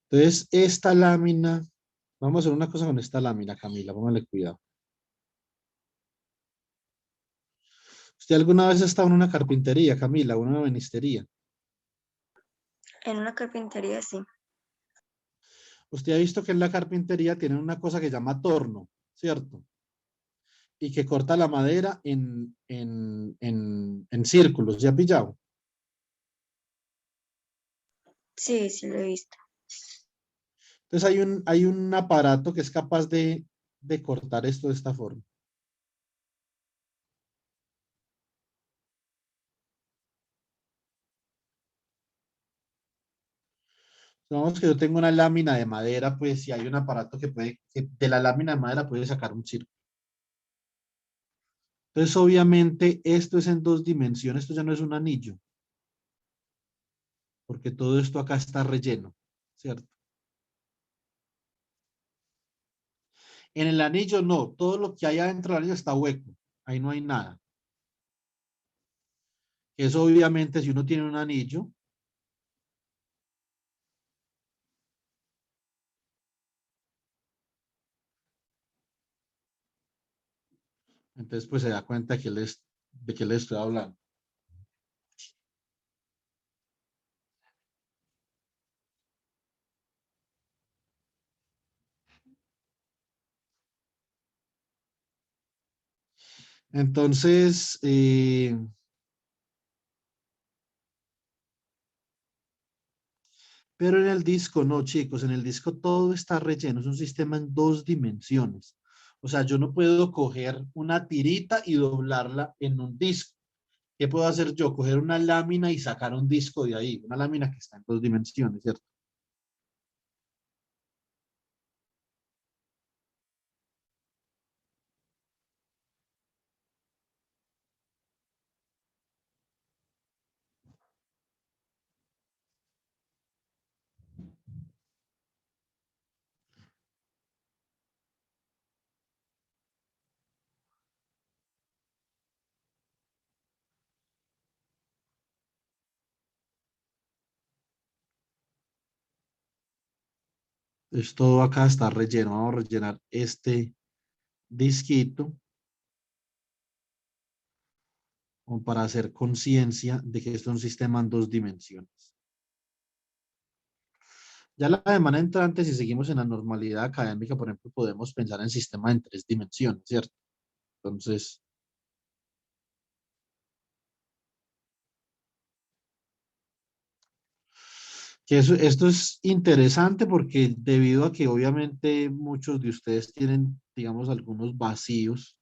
Entonces, esta lámina, vamos a hacer una cosa con esta lámina, Camila, póngale cuidado. ¿Usted alguna vez ha estado en una carpintería, Camila, o en una ebanistería? En una carpintería, sí. Usted ha visto que en la carpintería tienen una cosa que se llama torno, ¿cierto? Y que corta la madera en círculos, ¿ya ha pillado? Sí, sí lo he visto. Entonces hay un aparato que es capaz de cortar esto de esta forma. Digamos que yo tengo una lámina de madera, pues si hay un aparato que puede, que de la lámina de madera puede sacar un círculo. Entonces, obviamente, esto es en dos dimensiones, esto ya no es un anillo, porque todo esto acá está relleno, ¿cierto? En el anillo no, todo lo que hay adentro del anillo está hueco, ahí no hay nada. Eso obviamente, si uno tiene un anillo, entonces pues se da cuenta que de qué les estoy hablando. Entonces, pero en el disco no, chicos, en el disco todo está relleno, es un sistema en 2 dimensiones. O sea, yo no puedo coger una tirita y doblarla en un disco. ¿Qué puedo hacer yo? Coger una lámina y sacar un disco de ahí, una lámina que está en 2 dimensiones, ¿cierto? Entonces todo acá está relleno. Vamos a rellenar este disquito como para hacer conciencia de que esto es un sistema en 2 dimensiones. Ya la semana entrante, si seguimos en la normalidad académica, por ejemplo, podemos pensar en sistema en 3 dimensiones, ¿cierto? Entonces, esto es interesante porque debido a que obviamente muchos de ustedes tienen, digamos, algunos vacíos.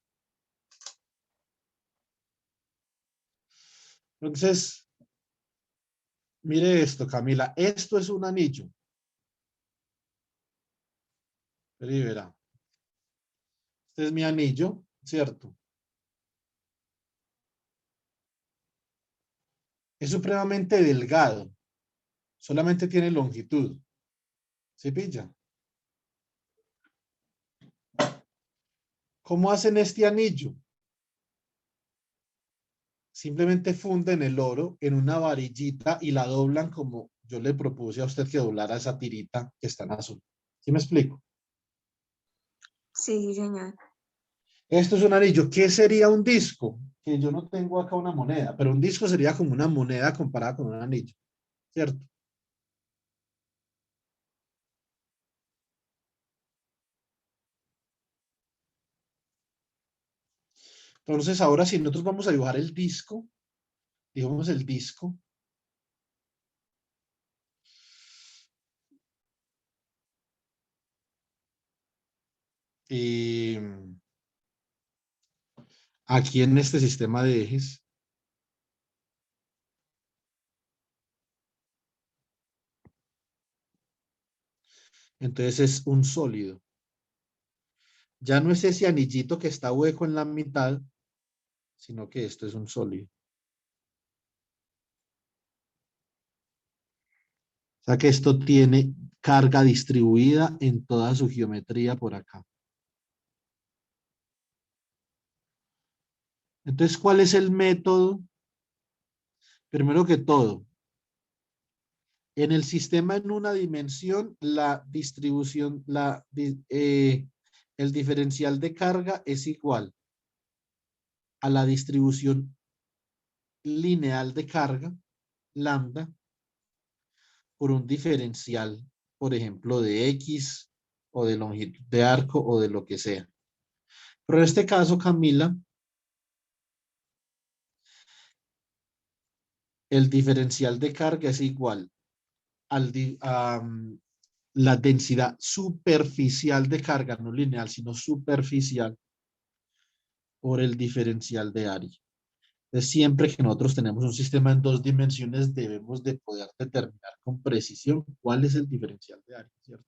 Entonces, mire esto, Camila, esto es un anillo. Pero verá, este es mi anillo, ¿cierto? Es supremamente delgado, solamente tiene longitud. ¿Sí pilla? ¿Cómo hacen este anillo? Simplemente funden el oro en una varillita y la doblan como yo le propuse a usted que doblara esa tirita que está en azul. ¿Sí me explico? Sí, sí, señor. Esto es un anillo. ¿Qué sería un disco? Que yo no tengo acá una moneda, pero un disco sería como una moneda comparada con un anillo, ¿cierto? Entonces, ahora si nosotros vamos a dibujar el disco, dibujamos el disco. Aquí en este sistema de ejes. Entonces es un sólido. Ya no es ese anillito que está hueco en la mitad, sino que esto es un sólido. O sea que esto tiene carga distribuida en toda su geometría por acá. Entonces, ¿cuál es el método? Primero que todo, en el sistema en una dimensión, la distribución, el diferencial de carga es igual a la distribución lineal de carga, lambda, por un diferencial, por ejemplo, de X o de longitud de arco o de lo que sea. Pero en este caso, Camila, el diferencial de carga es igual a la densidad superficial de carga, no lineal, sino superficial, por el diferencial de área. Entonces, siempre que nosotros tenemos un sistema en 2 dimensiones, debemos de poder determinar con precisión cuál es el diferencial de área, ¿cierto?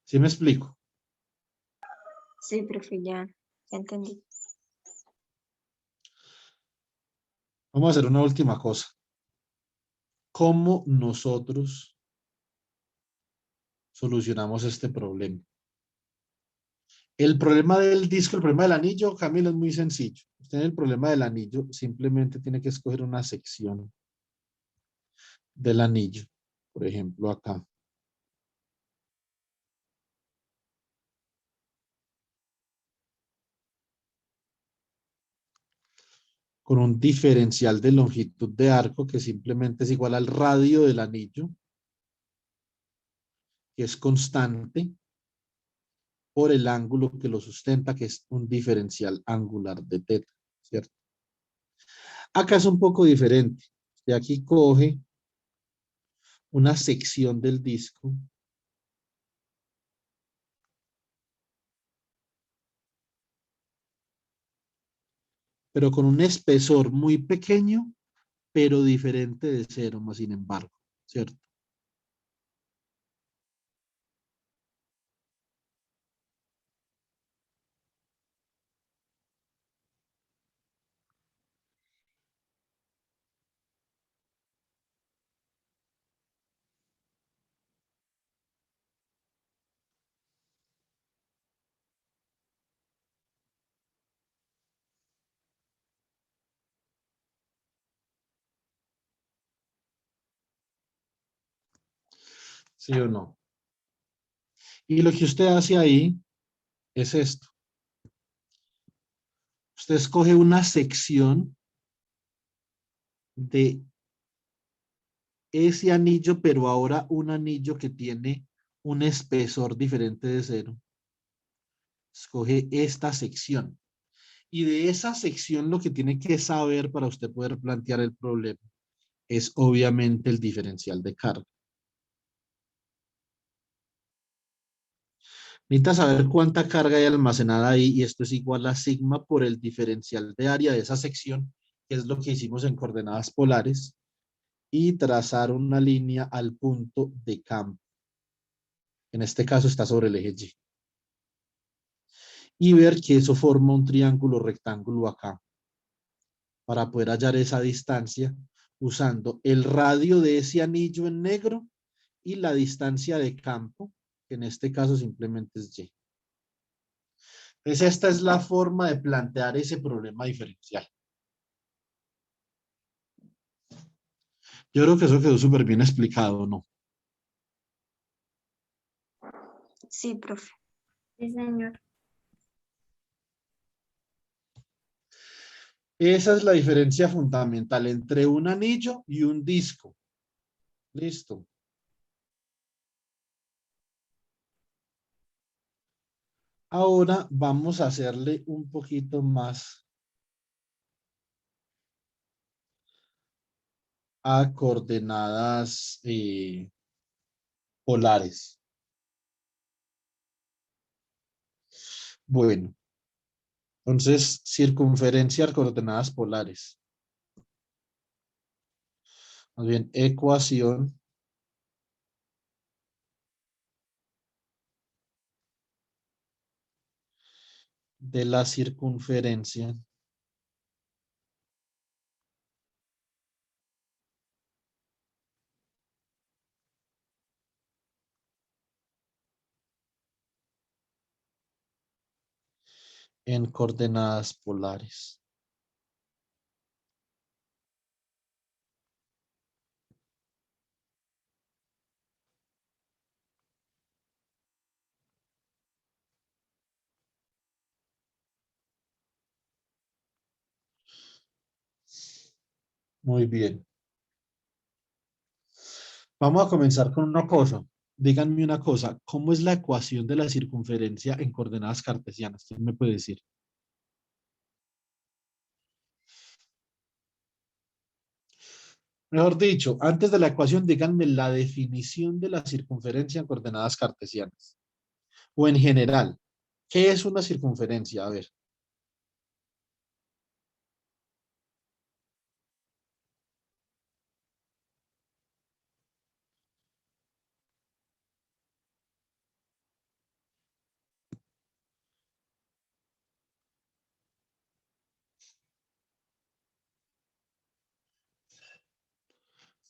¿Sí me explico? Sí, profe, ya entendí. Vamos a hacer una última cosa. ¿Cómo nosotros solucionamos este problema? El problema del disco, el problema del anillo, Camilo, es muy sencillo. Usted en el problema del anillo simplemente tiene que escoger una sección del anillo. Por ejemplo, acá. Con un diferencial de longitud de arco que simplemente es igual al radio del anillo, que es constante. por el ángulo que lo sustenta, que es un diferencial angular de teta, ¿cierto? Acá es un poco diferente. De aquí coge una sección del disco pero con un espesor muy pequeño, pero diferente de cero, más sin embargo, ¿cierto? ¿Sí o no? Y lo que usted hace ahí es esto. Usted escoge una sección de ese anillo, pero ahora un anillo que tiene un espesor diferente de cero. Escoge esta sección. Y de esa sección lo que tiene que saber para usted poder plantear el problema es obviamente el diferencial de carga. Necesita saber cuánta carga hay almacenada ahí y esto es igual a sigma por el diferencial de área de esa sección, que es lo que hicimos en coordenadas polares, y trazar una línea al punto de campo. En este caso está sobre el eje Y. Y ver que eso forma un triángulo rectángulo acá, para poder hallar esa distancia usando el radio de ese anillo en negro y la distancia de campo, que en este caso simplemente es Y. Entonces, esta es la forma de plantear ese problema diferencial. Yo creo que eso quedó súper bien explicado, ¿no? Sí, profe. Sí, señor. Esa es la diferencia fundamental entre un anillo y un disco. Listo. Ahora vamos a hacerle un poquito más a coordenadas polares. Bueno, entonces circunferencia a coordenadas polares. Más bien, ecuación de la circunferencia en coordenadas polares. Muy bien. Vamos a comenzar con una cosa. Díganme una cosa, ¿cómo es la ecuación de la circunferencia en coordenadas cartesianas? ¿Quién me puede decir? Mejor dicho, antes de la ecuación, díganme la definición de la circunferencia en coordenadas cartesianas. O en general, ¿qué es una circunferencia? A ver.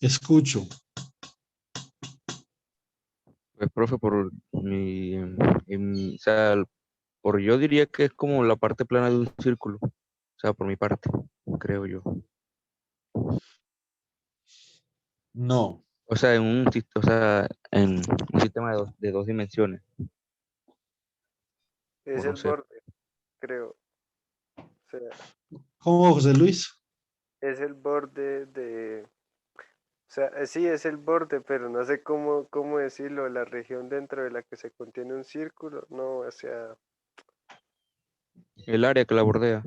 Escucho. Pues, profe, o sea, yo diría que es como la parte plana de un círculo, o sea, por mi parte, creo yo. No. O sea, en un sistema de dos dimensiones, o Es no el sé. borde, creo. O sea, ¿Cómo, José Luis? es el borde de, o sea, sí es el borde, pero no sé cómo decirlo, la región dentro de la que se contiene un círculo, no, o sea, El área que la bordea.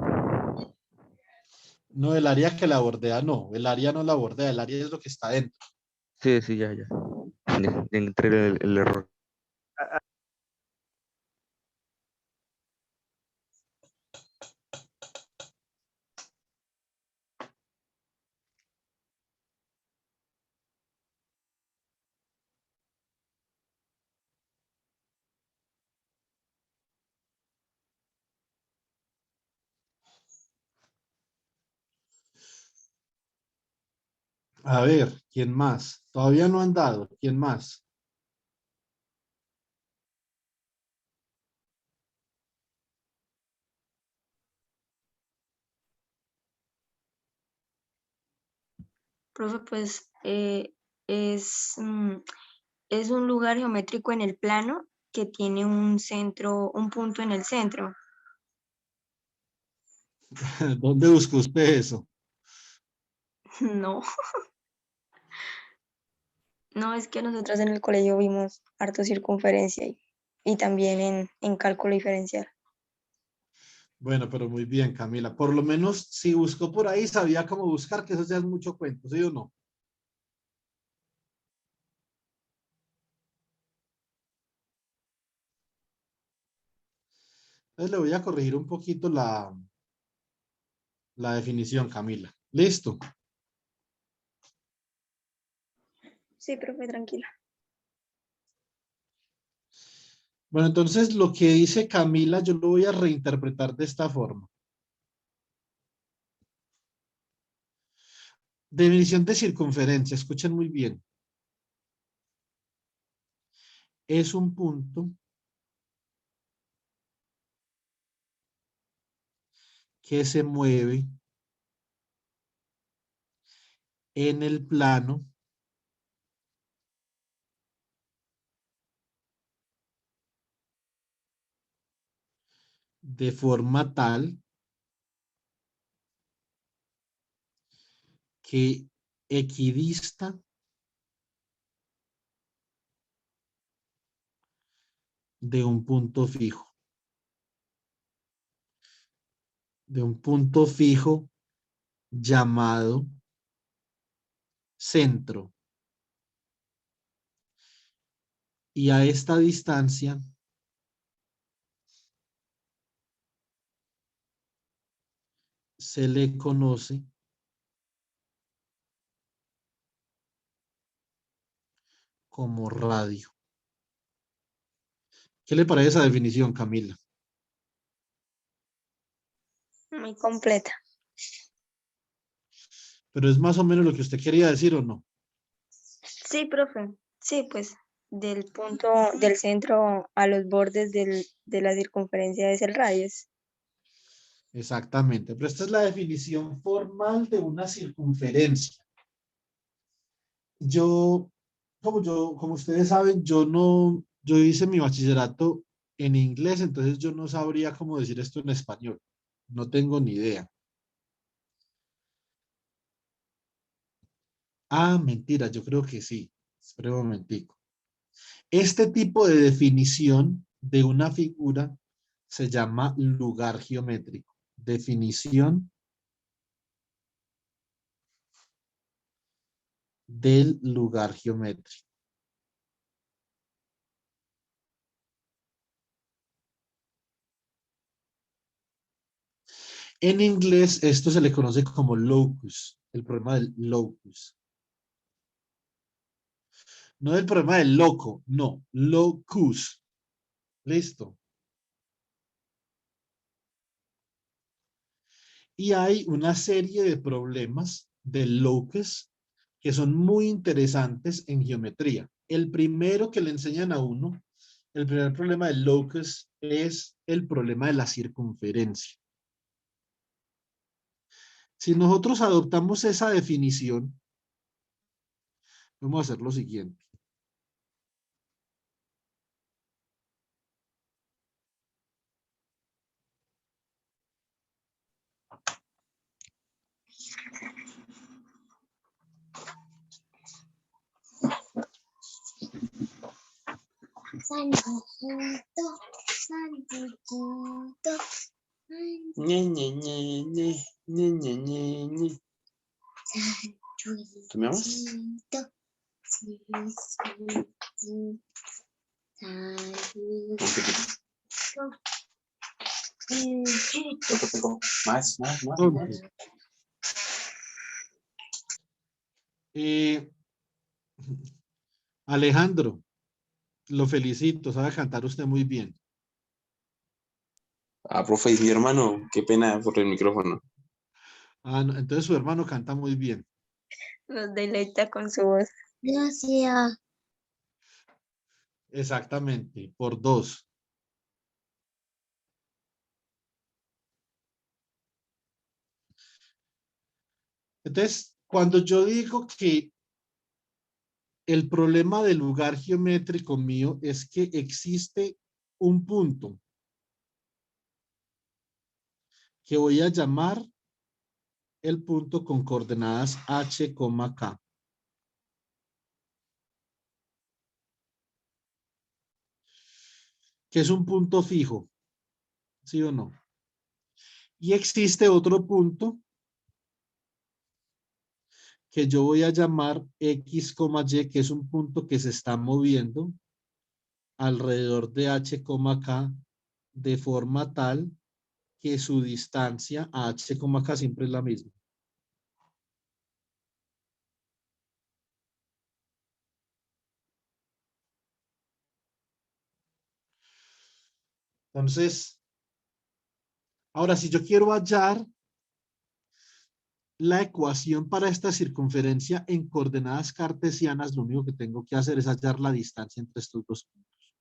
No, el área que la bordea, no. El área no la bordea, el área es lo que está dentro. Sí, sí, ya, ya. Ya entré el error. A ver, ¿quién más? Todavía no han dado. ¿Quién más? Profe, pues es un lugar geométrico en el plano que tiene un centro, un punto en el centro. ¿Dónde buscó usted eso? No, no, es que nosotros en el colegio vimos harto circunferencia y también en cálculo diferencial. Bueno, pero muy bien, Camila. Por lo menos si buscó por ahí, sabía cómo buscar, que eso ya es mucho cuento, ¿sí o no? Entonces le voy a corregir un poquito la definición, Camila. Listo. Sí, profe, tranquila. Bueno, entonces lo que dice Camila, yo lo voy a reinterpretar de esta forma. Definición de circunferencia, escuchen muy bien. Es un punto que se mueve en el plano de forma tal que equidista de un punto fijo. De un punto fijo llamado centro. Y a esta distancia se le conoce como radio. ¿Qué le parece esa definición, Camila? Muy completa. Pero es más o menos lo que usted quería decir, ¿o no? Sí, profe. Sí, pues del punto del centro a los bordes de la circunferencia es el radio. Exactamente. Pero esta es la definición formal de una circunferencia. Como ustedes saben, yo hice mi bachillerato en inglés, entonces yo no sabría cómo decir esto en español. No tengo ni idea. Ah, mentira, yo creo que sí. Espera un momentico. Este tipo de definición de una figura se llama lugar geométrico. Definición del lugar geométrico. En inglés esto se le conoce como locus, el problema del locus. No del problema del loco, no, locus. Listo. Y hay una serie de problemas del locus que son muy interesantes en geometría. El primero que le enseñan a uno, el primer problema del locus es el problema de la circunferencia. Si nosotros adoptamos esa definición, vamos a hacer lo siguiente. Ñe, Ñe, Ñe, Ñe, Ñe, Ñe, Ñe, Ñe. ¿Tú me amas? Más. Entonces, Alejandro, lo felicito, sabe cantar usted muy bien. Ah, profe, y mi hermano, qué pena por el micrófono. Ah, no, entonces su hermano canta muy bien. Nos deleita con su voz. Gracias. Exactamente, por 2. Entonces, cuando yo digo que el problema del lugar geométrico mío es que existe un punto que voy a llamar el punto con coordenadas h, k. Que es un punto fijo, ¿sí o no? Y existe otro punto que yo voy a llamar x, y, que es un punto que se está moviendo alrededor de h, k de forma tal que su distancia a h, k siempre es la misma. Entonces, ahora si yo quiero hallar la ecuación para esta circunferencia en coordenadas cartesianas, lo único que tengo que hacer es hallar la distancia entre estos dos puntos.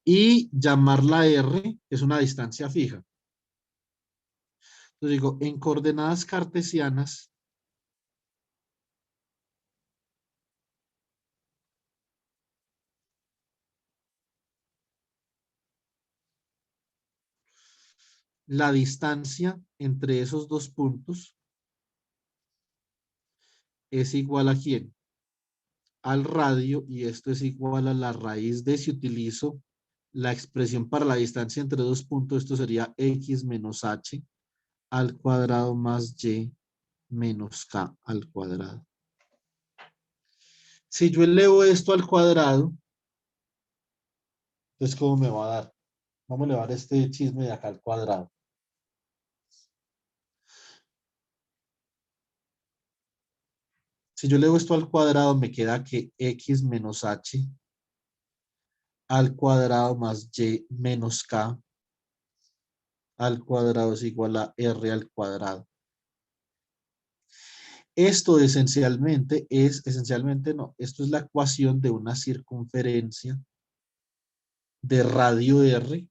Y llamarla R, que es una distancia fija. Entonces digo, en coordenadas cartesianas, la distancia entre esos dos puntos es igual a ¿quién? Al radio, y esto es igual a la raíz de, si utilizo la expresión para la distancia entre dos puntos, esto sería x menos h al cuadrado más y menos k al cuadrado. Si yo elevo esto al cuadrado, entonces ¿cómo me va a dar? Vamos a elevar este chisme de acá al cuadrado. Si yo elevo esto al cuadrado, me queda que x menos h al cuadrado más y menos k al cuadrado es igual a r al cuadrado. Esto esencialmente no, esto es la ecuación de una circunferencia de radio r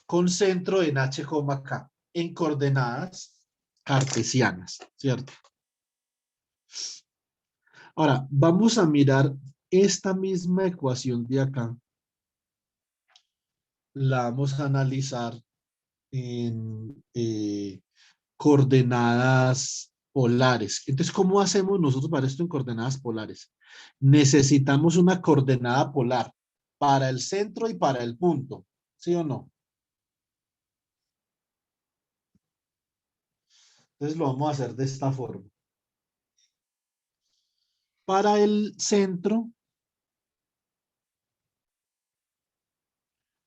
con centro en h, k en coordenadas cartesianas, ¿cierto? Ahora, vamos a mirar esta misma ecuación de acá. La vamos a analizar en coordenadas polares. Entonces, ¿cómo hacemos nosotros para esto en coordenadas polares? Necesitamos una coordenada polar para el centro y para el punto, ¿sí o no? Entonces lo vamos a hacer de esta forma. Para el centro,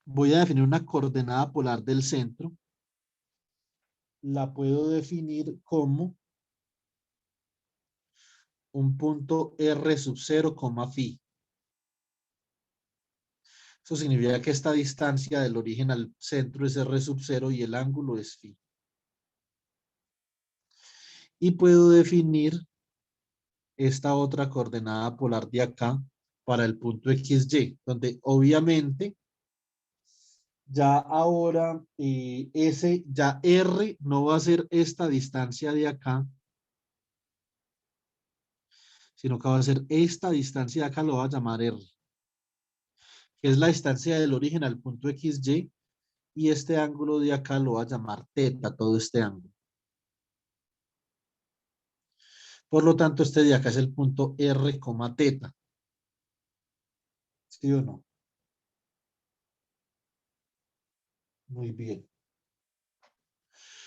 voy a definir una coordenada polar del centro. La puedo definir como un punto R sub 0, phi. Eso significa que esta distancia del origen al centro es R sub 0 y el ángulo es phi. Y puedo definir esta otra coordenada polar de acá para el punto XY, donde obviamente ya ahora ya R no va a ser esta distancia de acá, sino que va a ser esta distancia de acá, lo va a llamar R, que es la distancia del origen al punto XY, y este ángulo de acá lo va a llamar teta, todo este ángulo. Por lo tanto, este de acá es el punto R, teta. ¿Sí o no? Muy bien.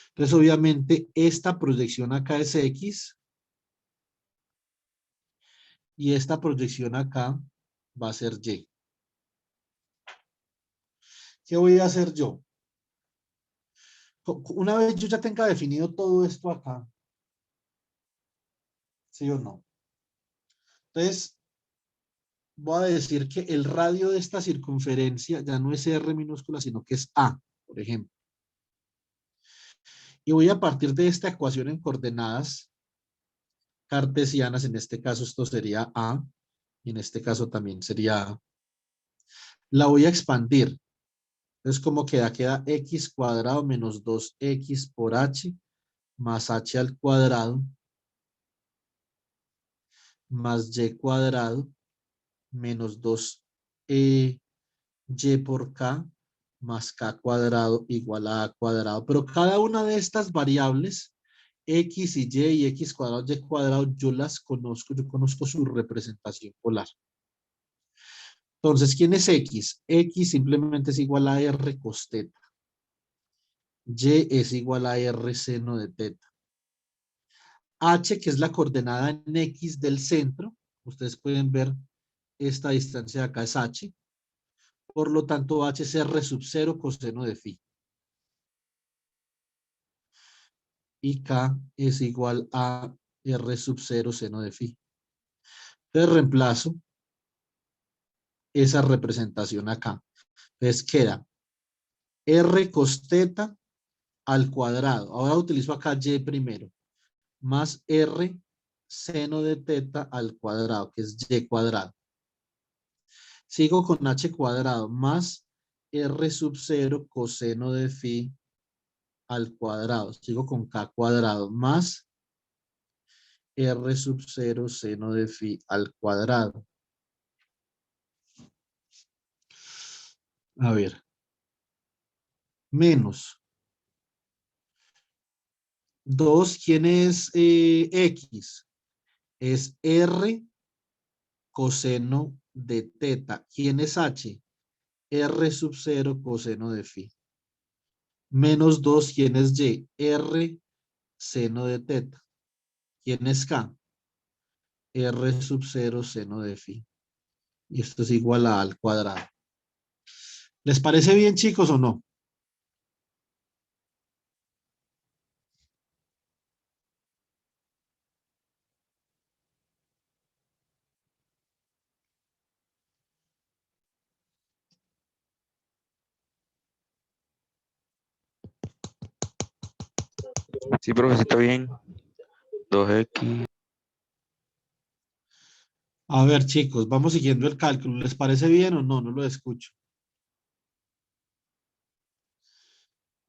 Entonces, obviamente, esta proyección acá es X y esta proyección acá va a ser Y. ¿Qué voy a hacer yo? Una vez yo ya tenga definido todo esto acá, ¿sí o no? Entonces, voy a decir que el radio de esta circunferencia ya no es R minúscula, sino que es A, por ejemplo. Y voy a partir de esta ecuación en coordenadas cartesianas, en este caso esto sería A, y en este caso también sería A. La voy a expandir. Entonces, ¿cómo queda? Queda x cuadrado menos 2x por h más h al cuadrado más y cuadrado menos 2y por k más k cuadrado igual a cuadrado. Pero cada una de estas variables, x y x cuadrado, y cuadrado, yo las conozco, yo conozco su representación polar. Entonces, ¿quién es x? X simplemente es igual a r cos teta. Y es igual a r seno de teta. H, que es la coordenada en X del centro, ustedes pueden ver esta distancia de acá es H, por lo tanto H es R sub 0 coseno de phi. Y K es igual a R sub 0 seno de phi. Entonces reemplazo esa representación acá. Entonces queda R cos teta al cuadrado. Ahora utilizo acá Y primero, más R seno de teta al cuadrado, que es Y cuadrado. Sigo con h cuadrado más r sub 0 coseno de phi al cuadrado. Sigo con k cuadrado más r sub 0 seno de phi al cuadrado. A ver. Menos 2, ¿quién es x? Es r coseno de teta. ¿Quién es h? R sub 0 coseno de phi. Menos 2, ¿quién es y? R seno de teta. ¿Quién es k? R sub 0 seno de phi. Y esto es igual a al cuadrado. ¿Les parece bien, chicos, o no? Sí, profe, sí está bien. 2x. A ver, chicos, vamos siguiendo el cálculo. ¿Les parece bien o no? No lo escucho.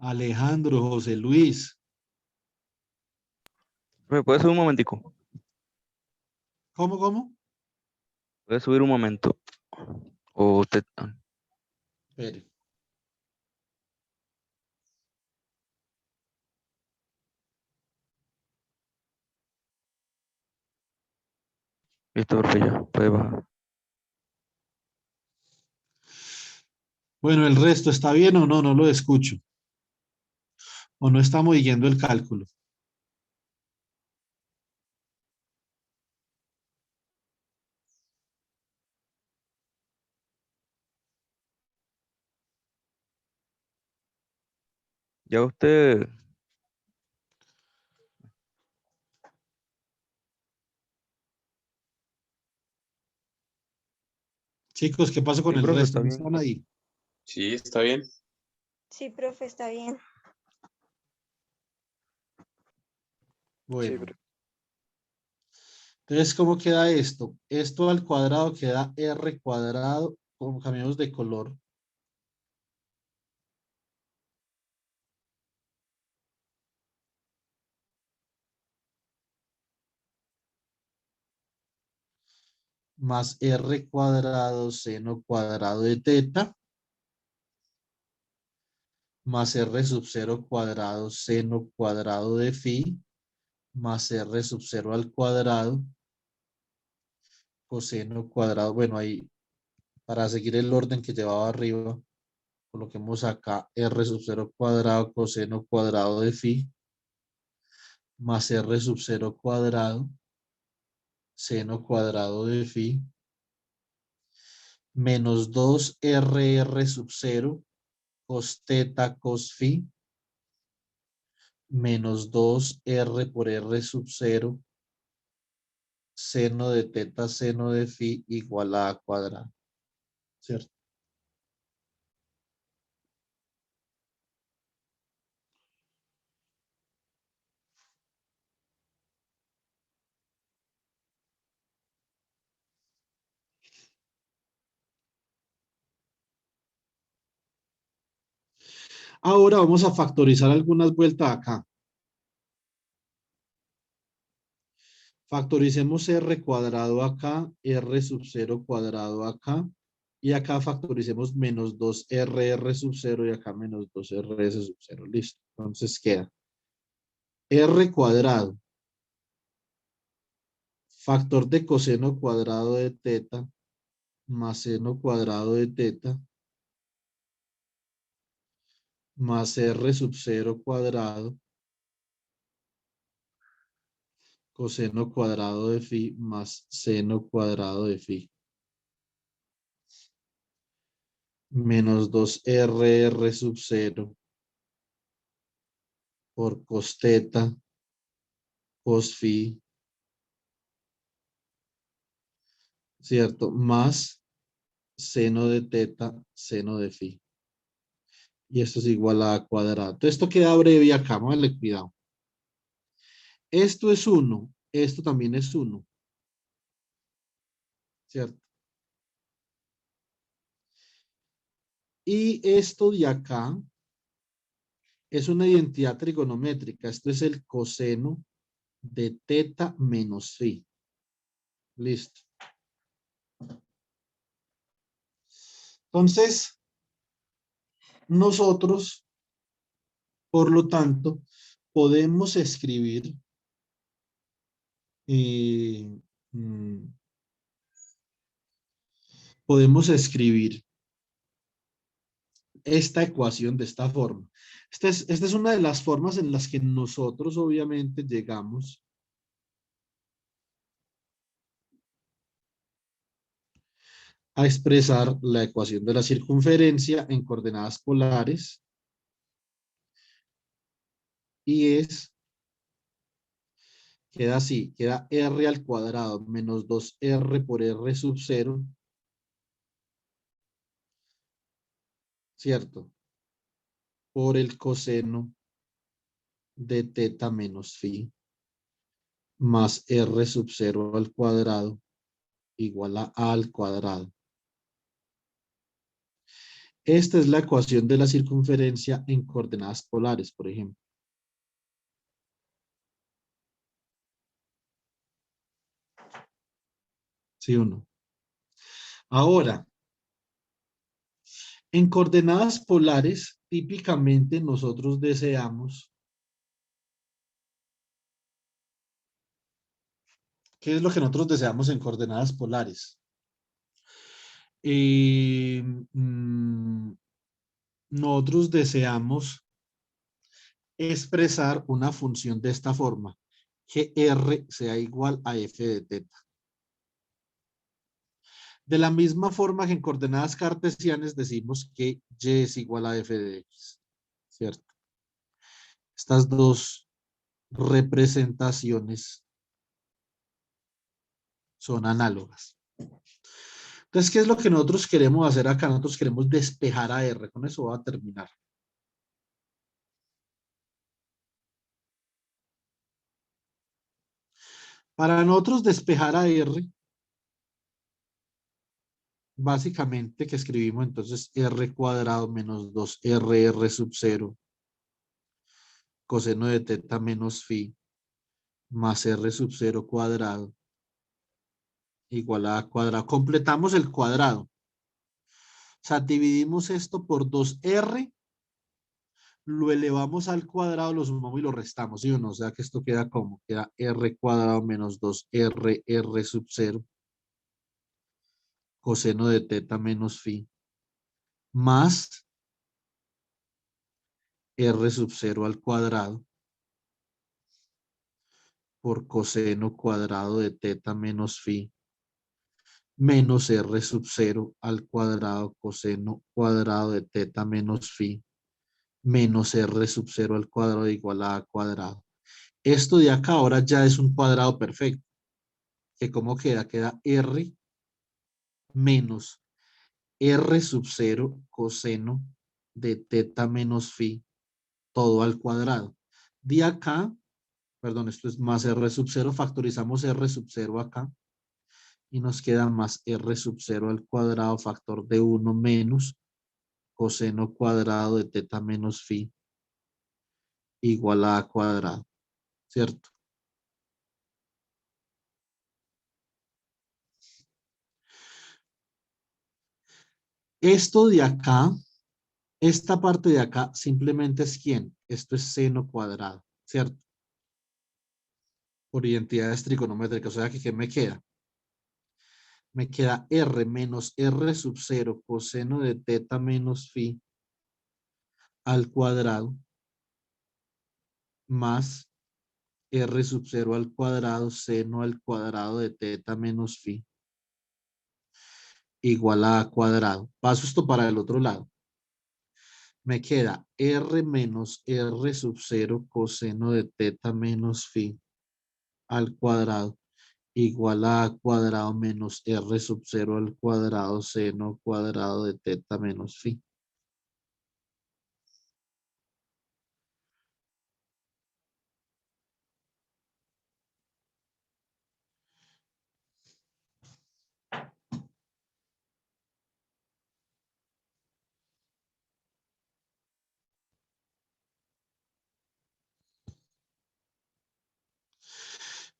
Alejandro, José Luis. ¿Me puede subir un momentico? ¿Cómo? ¿Puede subir un momento? O usted. Espere. Listo, profe, ya. Puede bajar. Bueno, ¿el resto está bien o no? No lo escucho. ¿O no estamos siguiendo el cálculo? Ya usted. Chicos, ¿qué pasó con Sí, el profe, resto? está ¿No bien. están ahí? Sí, está bien. Sí, profe, está bien. Sí, Bueno. Entonces, ¿cómo queda esto? Esto al cuadrado queda r cuadrado, con cambiamos de color. Más r cuadrado seno cuadrado de teta más r sub 0 cuadrado seno cuadrado de phi más R sub 0 al cuadrado, coseno cuadrado, bueno, ahí para seguir el orden que llevaba arriba, coloquemos acá R sub 0 cuadrado, coseno cuadrado de phi, más R sub 0 cuadrado, seno cuadrado de phi, menos 2RR sub 0, cos teta cos phi, menos 2R por R sub 0, seno de teta seno de phi igual a cuadrado, ¿cierto? Ahora vamos a factorizar algunas vueltas acá. Factoricemos R cuadrado acá, R sub 0 cuadrado acá, y acá factoricemos menos 2RR sub 0 y acá menos 2RS sub 0. Listo. Entonces queda R cuadrado, factor de coseno cuadrado de teta, más seno cuadrado de teta, más R sub 0 cuadrado, coseno cuadrado de phi, más seno cuadrado de phi. Menos 2RR sub 0 por cos teta, cos phi, ¿cierto? Más seno de teta, seno de phi. Y esto es igual a cuadrado. Entonces esto queda breve acá, vale, cuidado. Esto es 1, esto también es 1, ¿cierto? Y esto de acá es una identidad trigonométrica. Esto es el coseno de teta menos phi. Listo. Entonces, nosotros, por lo tanto, podemos escribir mm, podemos escribir esta ecuación de esta forma. Esta es una de las formas en las que nosotros obviamente llegamos a expresar la ecuación de la circunferencia en coordenadas polares y queda así, queda R al cuadrado menos 2R por R sub 0, ¿cierto? Por el coseno de teta menos phi más R sub 0 al cuadrado igual a al cuadrado. Esta es la ecuación de la circunferencia en coordenadas polares, por ejemplo. ¿Sí o no? Ahora, en coordenadas polares, típicamente nosotros deseamos, ¿qué es lo que nosotros deseamos en coordenadas polares? Nosotros deseamos expresar una función de esta forma, que R sea igual a f de teta. De la misma forma que en coordenadas cartesianas decimos que y es igual a f de x, ¿cierto? Estas dos representaciones son análogas. Entonces, ¿qué es lo que nosotros queremos hacer acá? Nosotros queremos despejar a R. Con eso va a terminar. Para nosotros despejar a R, básicamente que escribimos entonces R cuadrado menos 2RR sub 0 coseno de teta menos phi más R sub 0 cuadrado igual a cuadrado. Completamos el cuadrado. O sea, dividimos esto por 2R lo elevamos al cuadrado, lo sumamos y lo restamos, ¿sí o no? O sea que esto queda como, queda r cuadrado menos 2r sub 0 coseno de teta menos phi más r sub 0 al cuadrado por coseno cuadrado de teta menos phi menos r sub 0 al cuadrado coseno cuadrado de teta menos phi menos r sub 0 al cuadrado igual a cuadrado. Esto de acá ahora ya es un cuadrado perfecto. Que ¿cómo queda? Queda r menos r sub 0 coseno de teta menos phi todo al cuadrado. De acá, perdón, esto es más r sub 0, factorizamos r sub 0 acá y nos queda más r sub 0 al cuadrado factor de 1 menos coseno cuadrado de teta menos phi igual a cuadrado, ¿cierto? Esto de acá, esta parte de acá simplemente es ¿quién? Esto es seno cuadrado, ¿cierto? Por identidades trigonométricas, o sea que ¿qué me queda? Me queda r menos r sub 0 coseno de teta menos phi al cuadrado más r sub 0 al cuadrado seno al cuadrado de teta menos phi igual a cuadrado. Paso esto para el otro lado. Me queda r menos r sub 0 coseno de teta menos phi al cuadrado igual a cuadrado menos r sub 0 al cuadrado seno cuadrado de teta menos phi.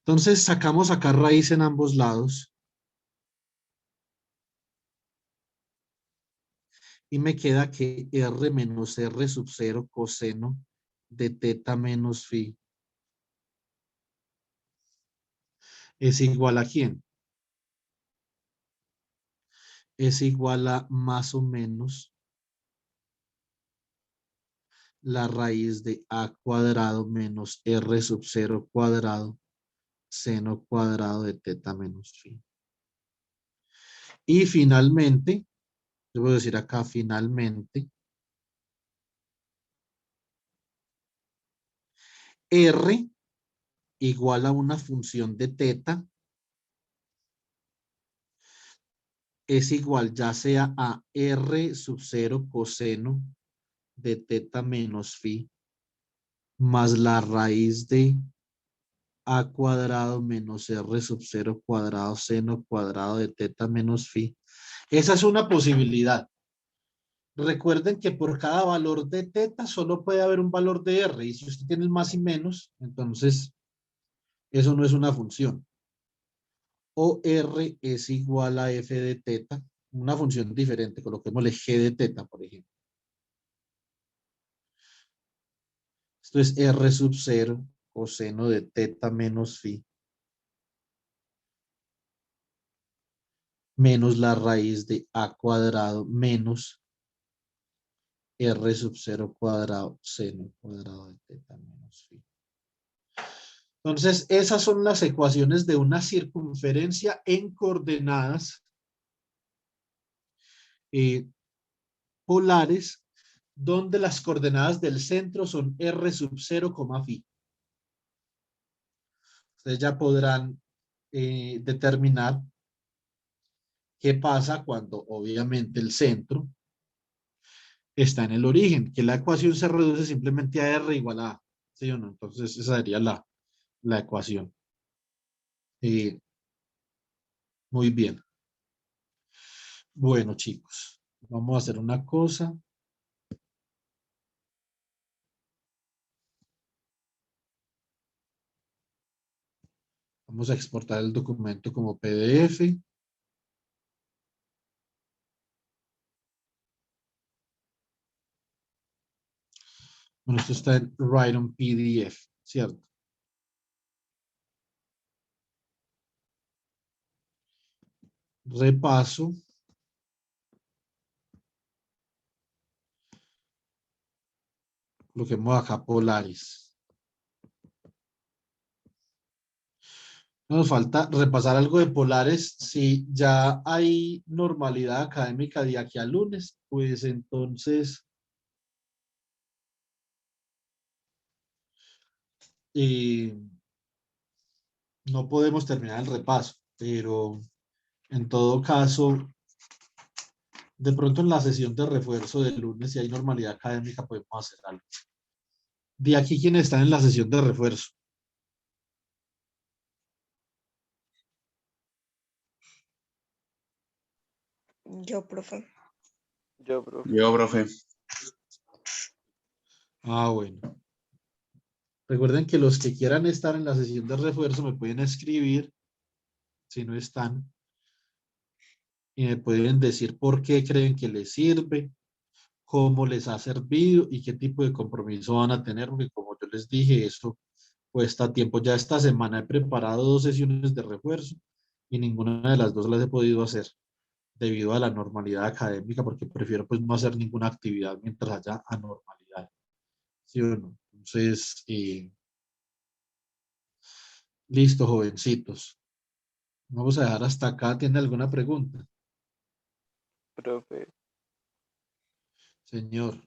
Entonces sacamos acá raíz en ambos lados. Y me queda que r menos r sub 0 coseno de teta menos phi es igual a ¿quién? Es igual a más o menos la raíz de a cuadrado menos r sub 0 cuadrado seno cuadrado de teta menos phi. Y finalmente, debo decir acá finalmente, r igual a una función de teta es igual ya sea a r sub 0 coseno de teta menos phi más la raíz de a cuadrado menos r sub 0 cuadrado seno cuadrado de teta menos phi. Esa es una posibilidad. Recuerden que por cada valor de teta solo puede haber un valor de r. Y si usted tiene el más y menos, entonces eso no es una función. O r es igual a f de teta, una función diferente. Coloquémosle g de teta, por ejemplo. Esto es r sub 0 coseno de teta menos phi menos la raíz de a cuadrado menos r sub 0 cuadrado seno cuadrado de teta menos phi. Entonces, esas son las ecuaciones de una circunferencia en coordenadas polares, donde las coordenadas del centro son r sub 0, phi. Ustedes ya podrán determinar qué pasa cuando obviamente el centro está en el origen, que la ecuación se reduce simplemente a r igual a a, ¿sí o no? Entonces esa sería la ecuación. Muy bien. Bueno, chicos, vamos a hacer una cosa. Vamos a exportar el documento como PDF. Bueno, esto está en Write on PDF, ¿cierto? Repaso. Coloquemos acá polares. Nos falta repasar algo de polares. Si ya hay normalidad académica de aquí al lunes, pues entonces no podemos terminar el repaso, pero en todo caso, de pronto en la sesión de refuerzo del lunes, si hay normalidad académica, podemos hacer algo. De aquí quienes están en la sesión de refuerzo. Yo, profe. Yo, profe. Yo, profe. Ah, bueno. Recuerden que los que quieran estar en la sesión de refuerzo me pueden escribir, si no están, y me pueden decir por qué creen que les sirve, cómo les ha servido y qué tipo de compromiso van a tener, porque como yo les dije, eso cuesta tiempo. Ya esta semana he preparado 2 sesiones de refuerzo y ninguna de las 2 las he podido hacer debido a la normalidad académica, porque prefiero pues no hacer ninguna actividad mientras haya anormalidad. ¿Sí o no? Entonces, listo, jovencitos. Vamos a dejar hasta acá. ¿Tiene alguna pregunta? Profe. Señor.